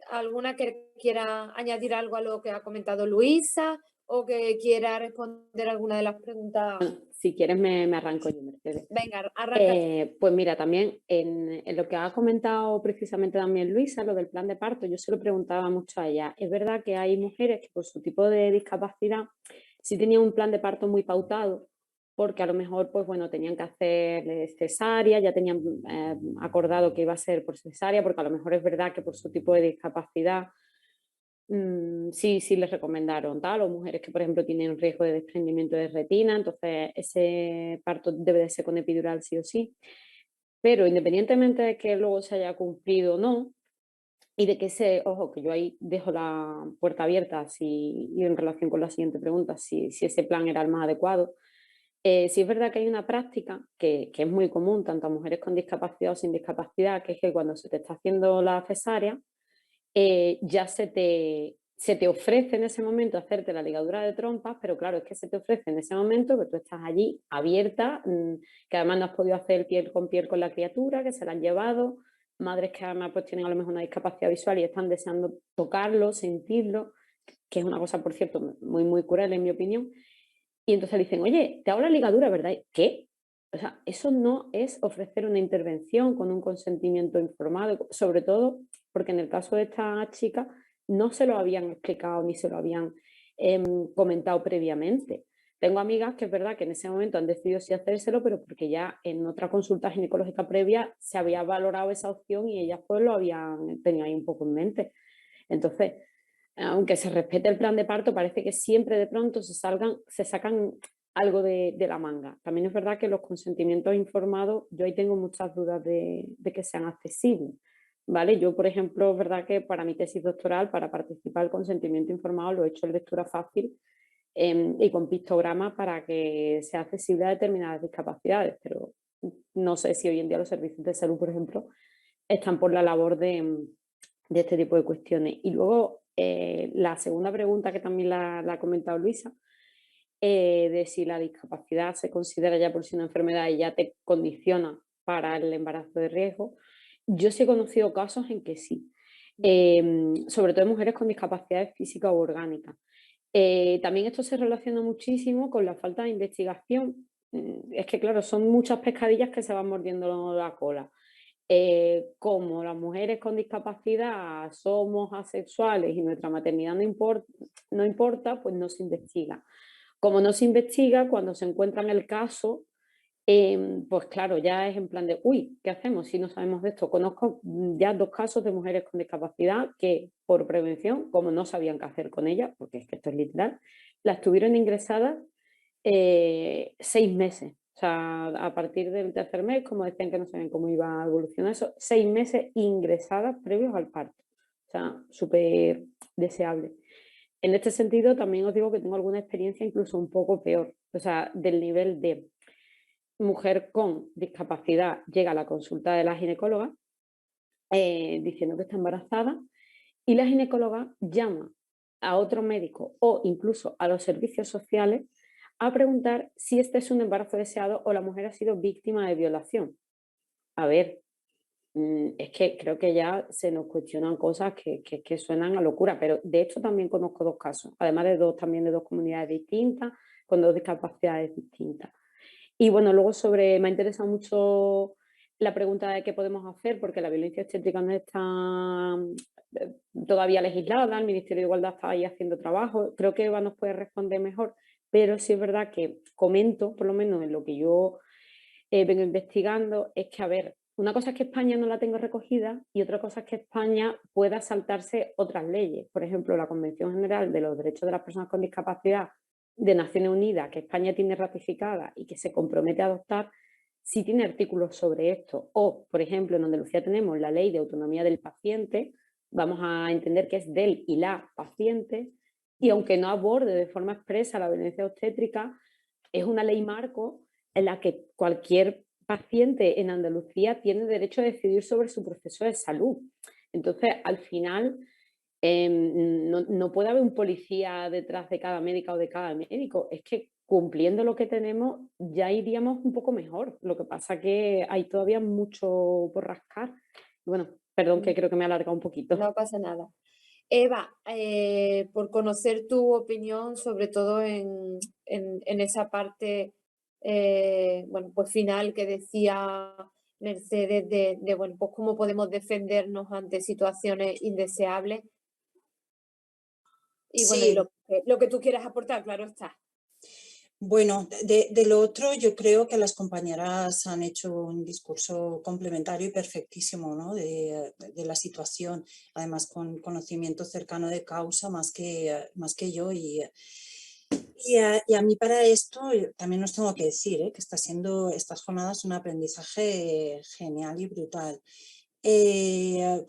[SPEAKER 2] alguna que quiera añadir algo a lo que ha comentado Luisa o que quiera responder alguna de las preguntas.
[SPEAKER 7] Si quieres me arranco yo, Mercedes.
[SPEAKER 2] Venga, arranca.
[SPEAKER 7] Pues mira, también en lo que ha comentado precisamente también Luisa, lo del plan de parto, yo se lo preguntaba mucho a ella. Es verdad que hay mujeres que por su tipo de discapacidad sí tenían un plan de parto muy pautado, porque a lo mejor, pues bueno, tenían que hacer cesárea, ya tenían acordado que iba a ser por cesárea, porque a lo mejor es verdad que por su tipo de discapacidad sí les recomendaron tal, o mujeres que por ejemplo tienen riesgo de desprendimiento de retina, entonces ese parto debe de ser con epidural sí o sí. Pero independientemente de que luego se haya cumplido o no, y de que ojo, que yo ahí dejo la puerta abierta y en relación con la siguiente pregunta, si ese plan era el más adecuado. Sí es verdad que hay una práctica que es muy común, tanto a mujeres con discapacidad o sin discapacidad, que es que cuando se te está haciendo la cesárea, ya se te ofrece en ese momento hacerte la ligadura de trompas, pero claro, es que se te ofrece en ese momento que tú estás allí abierta, que además no has podido hacer piel con la criatura, que se la han llevado, madres que además pues tienen a lo mejor una discapacidad visual y están deseando tocarlo, sentirlo, que es una cosa, por cierto, muy, muy cruel en mi opinión. Y entonces le dicen, oye, te hago la ligadura, ¿verdad? ¿Qué? O sea, eso no es ofrecer una intervención con un consentimiento informado, sobre todo porque en el caso de esta chica no se lo habían explicado ni se lo habían comentado previamente. Tengo amigas que es verdad que en ese momento han decidido sí hacérselo, pero porque ya en otra consulta ginecológica previa se había valorado esa opción y ellas pues lo habían tenido ahí un poco en mente. Entonces, aunque se respete el plan de parto, parece que siempre de pronto se sacan algo de la manga. También es verdad que los consentimientos informados, yo ahí tengo muchas dudas de que sean accesibles, ¿vale? Yo, por ejemplo, es verdad que para mi tesis doctoral, para participar el consentimiento informado, lo he hecho en lectura fácil y con pictogramas para que sea accesible a determinadas discapacidades, pero no sé si hoy en día los servicios de salud, por ejemplo, están por la labor de este tipo de cuestiones. Y luego, la segunda pregunta, que también la ha comentado Luisa, de si la discapacidad se considera ya por sí una enfermedad y ya te condiciona para el embarazo de riesgo. Yo sí he conocido casos en que sí, sobre todo en mujeres con discapacidades físicas o orgánicas. También esto se relaciona muchísimo con la falta de investigación. Es que, claro, son muchas pescadillas que se van mordiendo la cola. Como las mujeres con discapacidad somos asexuales y nuestra maternidad no importa, pues no se investiga. Como no se investiga, cuando se encuentra en el caso, pues claro, ya es en plan de, uy, ¿qué hacemos si no sabemos de esto? Conozco ya 2 casos de mujeres con discapacidad que por prevención, como no sabían qué hacer con ellas, porque es que esto es literal, las tuvieron ingresadas 6 meses. O sea, a partir del tercer mes, como decían que no sabían cómo iba a evolucionar eso, 6 meses ingresadas previos al parto. O sea, súper deseable. En este sentido, también os digo que tengo alguna experiencia incluso un poco peor, o sea, del nivel de mujer con discapacidad llega a la consulta de la ginecóloga diciendo que está embarazada y la ginecóloga llama a otro médico o incluso a los servicios sociales a preguntar si este es un embarazo deseado o la mujer ha sido víctima de violación. A ver, es que creo que ya se nos cuestionan cosas que suenan a locura, pero de hecho también conozco 2 casos, además de 2 comunidades distintas, con 2 discapacidades distintas. Y bueno, luego me ha interesado mucho la pregunta de qué podemos hacer, porque la violencia obstétrica no está todavía legislada, el Ministerio de Igualdad está ahí haciendo trabajo, creo que Eva nos puede responder mejor, pero sí es verdad que comento, por lo menos en lo que yo vengo investigando, es que, a ver, una cosa es que España no la tenga recogida y otra cosa es que España pueda saltarse otras leyes. Por ejemplo, la Convención General de los Derechos de las Personas con Discapacidad de Naciones Unidas, que España tiene ratificada y que se compromete a adoptar, sí tiene artículos sobre esto. O, por ejemplo, en Andalucía tenemos la Ley de Autonomía del Paciente, vamos a entender que es del y la paciente, y aunque no aborde de forma expresa la violencia obstétrica, es una ley marco en la que cualquier paciente en Andalucía tiene derecho a decidir sobre su proceso de salud. Entonces, al final, no puede haber un policía detrás de cada médica o de cada médico. Es que cumpliendo lo que tenemos ya iríamos un poco mejor. Lo que pasa que hay todavía mucho por rascar. Bueno, perdón que creo que me he alargado un poquito.
[SPEAKER 2] No pasa nada. Eva, por conocer tu opinión, sobre todo en esa parte bueno, pues final que decía Mercedes de bueno, pues cómo podemos defendernos ante situaciones indeseables. Y bueno,
[SPEAKER 6] Sí.
[SPEAKER 2] y lo que tú quieras aportar, claro está.
[SPEAKER 6] Bueno, de lo otro yo creo que las compañeras han hecho un discurso complementario y perfectísimo, ¿no? de la situación, además con conocimiento cercano de causa más que yo. Y a mí para esto también os tengo que decir que está siendo estas jornadas un aprendizaje genial y brutal.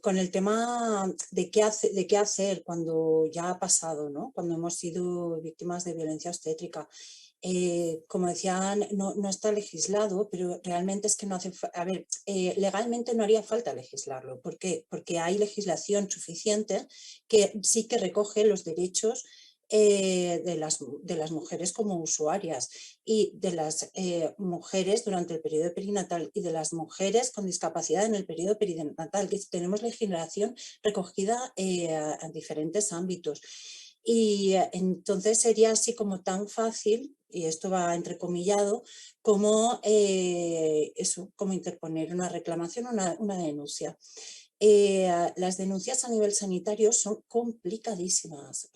[SPEAKER 6] Con el tema de qué hacer cuando ya ha pasado, ¿no? Cuando hemos sido víctimas de violencia obstétrica. Como decían, no está legislado, pero realmente es que no hace falta. A ver, legalmente no haría falta legislarlo. ¿Por qué? Porque hay legislación suficiente que sí que recoge los derechos de las mujeres como usuarias y de las mujeres durante el periodo perinatal y de las mujeres con discapacidad en el periodo perinatal, que tenemos legislación recogida en diferentes ámbitos. Y entonces sería así como tan fácil, y esto va entrecomillado, como, como interponer una reclamación, una denuncia. las denuncias a nivel sanitario son complicadísimas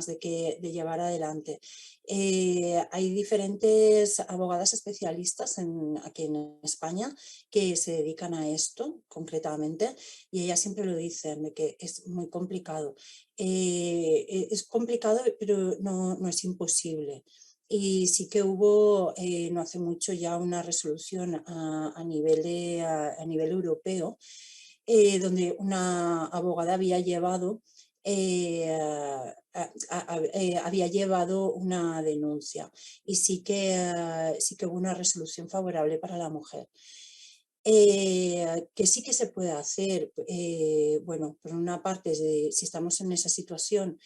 [SPEAKER 6] de llevar adelante. Hay diferentes abogadas especialistas aquí en España que se dedican a esto concretamente y ellas siempre lo dicen, de que es muy complicado. Es complicado, pero no es imposible. Y sí que hubo no hace mucho ya una resolución a nivel europeo, donde una abogada había llevado una denuncia y sí que hubo una resolución favorable para la mujer. Que sí que se puede hacer, bueno, por una parte, si estamos en esa situación,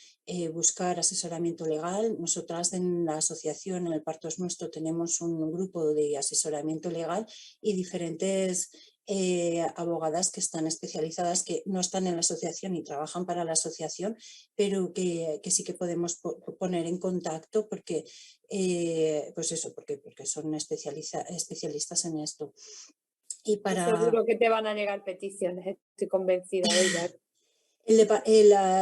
[SPEAKER 6] buscar asesoramiento legal. Nosotras en la asociación, en el Parto es Nuestro, tenemos un grupo de asesoramiento legal y diferentes abogadas que están especializadas, que no están en la asociación y trabajan para la asociación, pero que sí que podemos poner en contacto porque, pues eso, porque son especialistas en esto. Y
[SPEAKER 2] seguro que te van a llegar peticiones, estoy convencida de ello.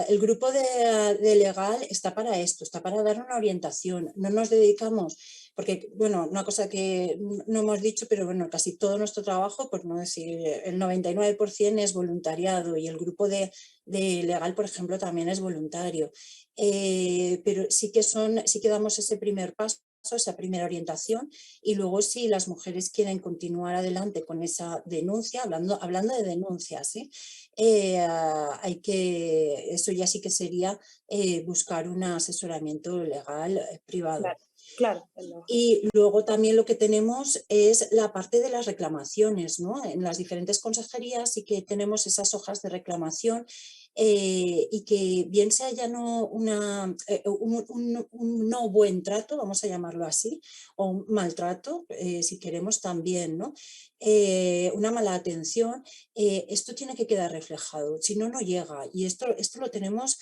[SPEAKER 6] El grupo de legal está para esto, está para dar una orientación. No nos dedicamos, porque, bueno, una cosa que no hemos dicho, pero bueno, casi todo nuestro trabajo, por no decir el 99% es voluntariado y el grupo de legal, por ejemplo, también es voluntario. Pero sí que damos ese primer paso, esa primera orientación, y luego si las mujeres quieren continuar adelante con esa denuncia, hablando de denuncias, eso ya sí que sería buscar un asesoramiento legal privado.
[SPEAKER 2] Claro.
[SPEAKER 6] Y luego también lo que tenemos es la parte de las reclamaciones, ¿no? En las diferentes consejerías sí que tenemos esas hojas de reclamación y que bien sea ya no un no buen trato, vamos a llamarlo así, o un maltrato, si queremos también, ¿no? Una mala atención, esto tiene que quedar reflejado, si no, no llega. Y esto lo tenemos...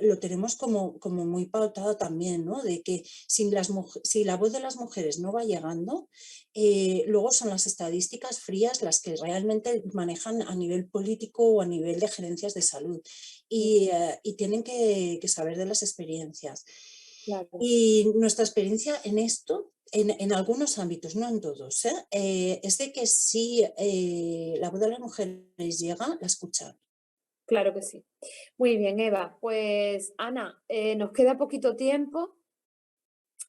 [SPEAKER 6] lo tenemos como muy pautado también, ¿no? De que si la voz de las mujeres no va llegando, luego son las estadísticas frías las que realmente manejan a nivel político o a nivel de gerencias de salud y tienen que saber de las experiencias.
[SPEAKER 2] Claro.
[SPEAKER 6] Y nuestra experiencia en esto, en algunos ámbitos, no en todos, es de que si la voz de las mujeres llega, la escuchan.
[SPEAKER 2] Claro que sí. Muy bien, Eva. Pues Ana, nos queda poquito tiempo.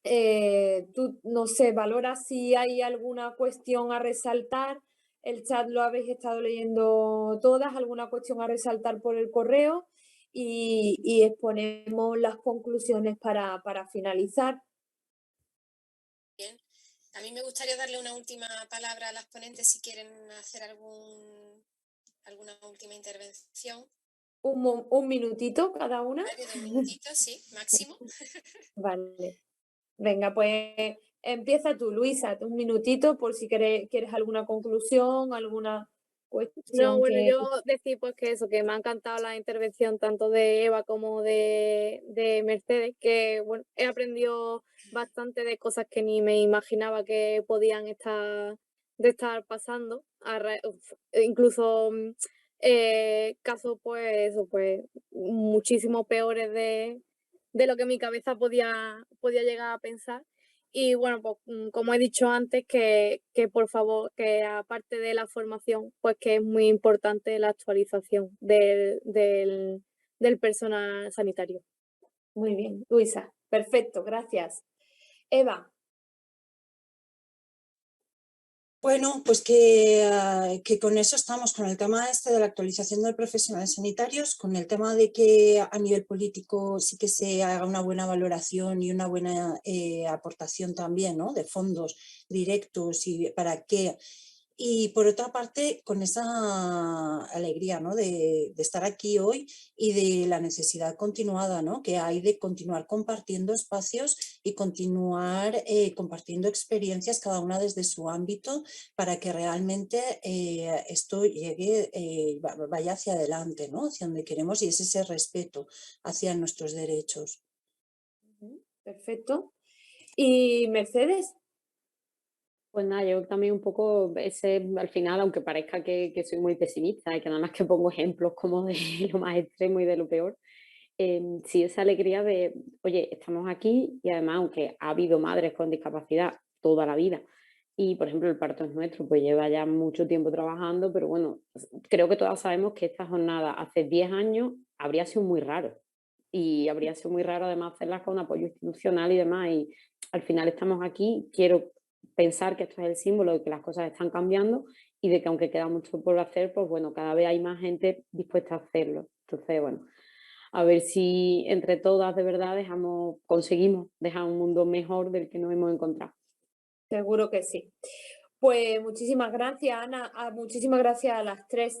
[SPEAKER 2] Tú, no sé, valoras si hay alguna cuestión a resaltar. El chat lo habéis estado leyendo todas, alguna cuestión a resaltar por el correo y exponemos las conclusiones para finalizar.
[SPEAKER 3] Bien. A mí me gustaría darle una última palabra a las ponentes si quieren hacer alguna última intervención.
[SPEAKER 2] Un minutito cada una.
[SPEAKER 3] Un minutito, sí, máximo.
[SPEAKER 2] Vale. Venga, pues empieza tú, Luisa, un minutito por si quieres alguna conclusión, alguna cuestión.
[SPEAKER 5] No, bueno, yo decir pues que eso, que me ha encantado la intervención tanto de Eva como de Mercedes, que bueno, he aprendido bastante de cosas que ni me imaginaba que podían estar pasando, incluso casos pues eso, pues muchísimo peores de lo que mi cabeza podía llegar a pensar. Y bueno, pues como he dicho antes, que por favor, que aparte de la formación, pues que es muy importante la actualización del personal sanitario.
[SPEAKER 2] Muy bien, Luisa, perfecto, gracias. Eva.
[SPEAKER 6] Bueno, pues que con eso estamos, con el tema de la actualización de profesionales sanitarios, con el tema de que a nivel político sí que se haga una buena valoración y una buena aportación también, ¿no? De fondos directos y para que... Y por otra parte, con esa alegría, ¿no? de estar aquí hoy y de la necesidad continuada, ¿no? Que hay de continuar compartiendo espacios y continuar compartiendo experiencias, cada una desde su ámbito, para que realmente esto llegue, vaya hacia adelante, ¿no? Hacia donde queremos, y es ese respeto hacia nuestros derechos.
[SPEAKER 2] Perfecto. ¿Y Mercedes?
[SPEAKER 7] Pues nada, yo también un poco ese, al final, aunque parezca que soy muy pesimista y que nada más que pongo ejemplos como de lo más extremo y de lo peor, sí esa alegría de, oye, estamos aquí y además, aunque ha habido madres con discapacidad toda la vida, y por ejemplo el parto es nuestro, pues lleva ya mucho tiempo trabajando, pero bueno, creo que todas sabemos que esta jornada hace 10 años habría sido muy raro. Y habría sido muy raro además hacerlas con apoyo institucional y demás. Y al final estamos aquí, quiero pensar que esto es el símbolo de que las cosas están cambiando y de que aunque queda mucho por hacer, pues bueno, cada vez hay más gente dispuesta a hacerlo. Entonces, bueno, a ver si entre todas de verdad conseguimos dejar un mundo mejor del que nos hemos encontrado.
[SPEAKER 2] Seguro que sí. Pues muchísimas gracias, Ana. Muchísimas gracias a las tres.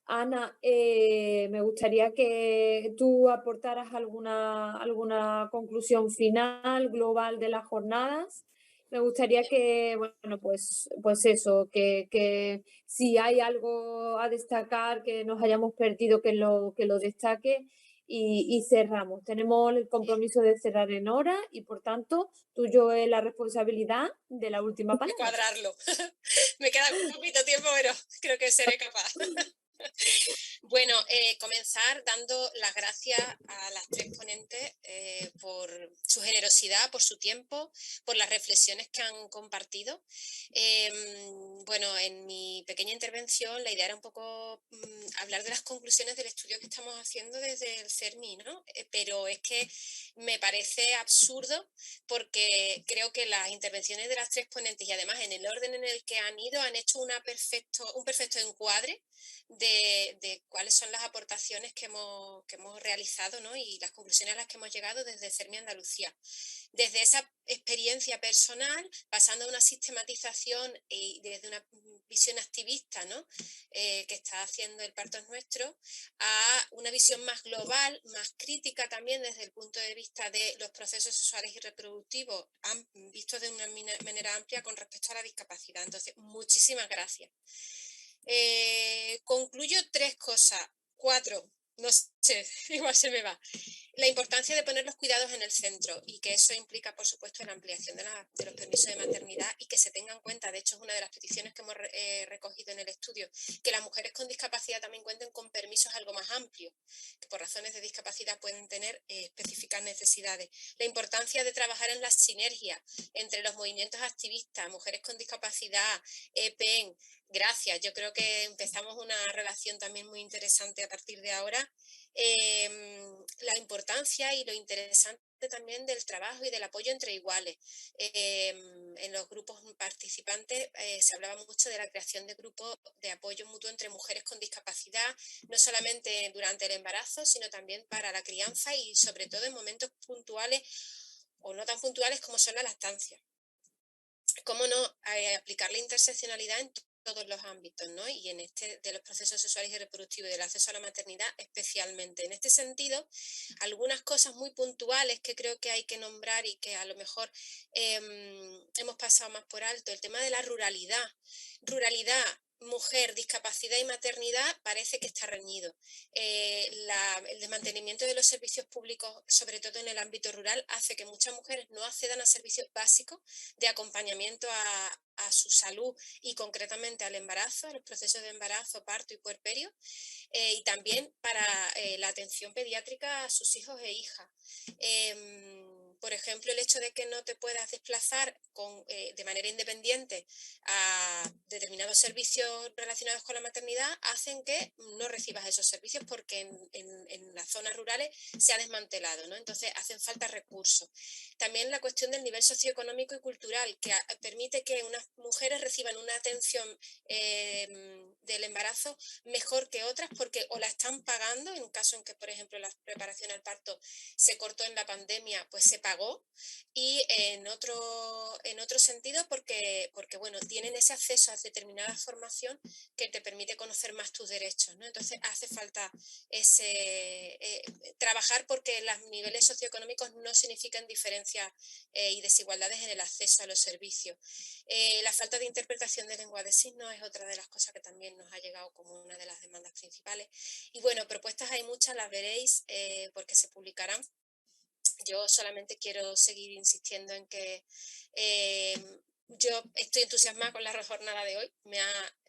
[SPEAKER 2] Ana, me gustaría que tú aportaras alguna conclusión final, global de las jornadas. Me gustaría que, bueno, pues eso, que si hay algo a destacar que nos hayamos perdido, que lo destaque y cerramos. Tenemos el compromiso de cerrar en hora y, por tanto, tuyo es la responsabilidad de la última palabra.
[SPEAKER 3] Cuadrarlo. Me queda un poquito tiempo, pero creo que seré capaz. Bueno, comenzar dando las gracias a las tres ponentes por su generosidad, por su tiempo, por las reflexiones que han compartido. Bueno, en mi pequeña intervención la idea era un poco hablar de las conclusiones del estudio que estamos haciendo desde el CERMI, ¿no? Pero es que me parece absurdo porque creo que las intervenciones de las tres ponentes y además en el orden en el que han ido han hecho un perfecto encuadre de cuáles son las aportaciones que hemos realizado, ¿no? Y las conclusiones a las que hemos llegado desde CERMI Andalucía. Desde esa experiencia personal, pasando a una sistematización y desde una visión activista, ¿no? Que está haciendo el Parto es Nuestro, a una visión más global, más crítica también desde el punto de vista de los procesos sexuales y reproductivos, vistos de una manera amplia con respecto a la discapacidad. Entonces, muchísimas gracias. Concluyo 3 cosas, 4, no sé, igual se me va. La importancia de poner los cuidados en el centro y que eso implica, por supuesto, la ampliación de los permisos de maternidad y que se tenga en cuenta, de hecho es una de las peticiones que hemos recogido en el estudio, que las mujeres con discapacidad también cuenten con permisos algo más amplios, que por razones de discapacidad pueden tener específicas necesidades. La importancia de trabajar en la sinergia entre los movimientos activistas, mujeres con discapacidad, EPEN. Gracias, yo creo que empezamos una relación también muy interesante a partir de ahora. La importancia y lo interesante también del trabajo y del apoyo entre iguales. En los grupos participantes se hablaba mucho de la creación de grupos de apoyo mutuo entre mujeres con discapacidad, no solamente durante el embarazo, sino también para la crianza y sobre todo en momentos puntuales o no tan puntuales como son la lactancia. ¿Cómo no aplicar la interseccionalidad en todos los ámbitos, ¿no? Y en este de los procesos sexuales y reproductivos y del acceso a la maternidad especialmente? En este sentido, algunas cosas muy puntuales que creo que hay que nombrar y que a lo mejor hemos pasado más por alto, el tema de la ruralidad. Ruralidad, mujer, discapacidad y maternidad parece que está reñido. El desmantelamiento de los servicios públicos, sobre todo en el ámbito rural, hace que muchas mujeres no accedan a servicios básicos de acompañamiento a su salud y concretamente al embarazo, a los procesos de embarazo, parto y puerperio, y también para la atención pediátrica a sus hijos e hijas. Por ejemplo, el hecho de que no te puedas desplazar de manera independiente a determinados servicios relacionados con la maternidad hacen que no recibas esos servicios porque en las zonas rurales se ha desmantelado, ¿no? Entonces hacen falta recursos. También la cuestión del nivel socioeconómico y cultural, que permite que unas mujeres reciban una atención del embarazo mejor que otras porque o la están pagando, en un caso en que, por ejemplo, la preparación al parto se cortó en la pandemia, pues se pagó, y en otro sentido porque bueno, tienen ese acceso a determinada formación que te permite conocer más tus derechos, ¿no? Entonces hace falta trabajar porque los niveles socioeconómicos no significan diferencias y desigualdades en el acceso a los servicios. La falta de interpretación de lengua de signos es otra de las cosas que también nos ha llegado como una de las demandas principales. Y bueno, propuestas hay muchas, las veréis porque se publicarán. Yo solamente quiero seguir insistiendo en que Yo estoy entusiasmada con la jornada de hoy.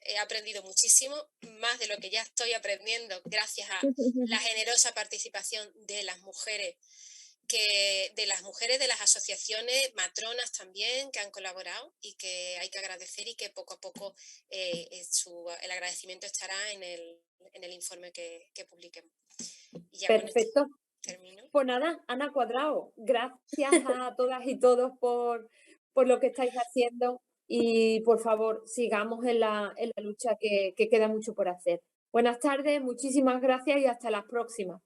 [SPEAKER 3] He aprendido muchísimo, más de lo que ya estoy aprendiendo gracias a la generosa participación de las mujeres, de las asociaciones, matronas también, que han colaborado y que hay que agradecer, y que poco a poco el agradecimiento estará en el informe que publiquemos. Y ya
[SPEAKER 2] Perfecto.
[SPEAKER 3] con esto termino.
[SPEAKER 2] Pues nada, Ana Cuadrado, gracias a todas y todos por lo que estáis haciendo, y por favor sigamos en la lucha, que queda mucho por hacer. Buenas tardes, muchísimas gracias y hasta la próxima.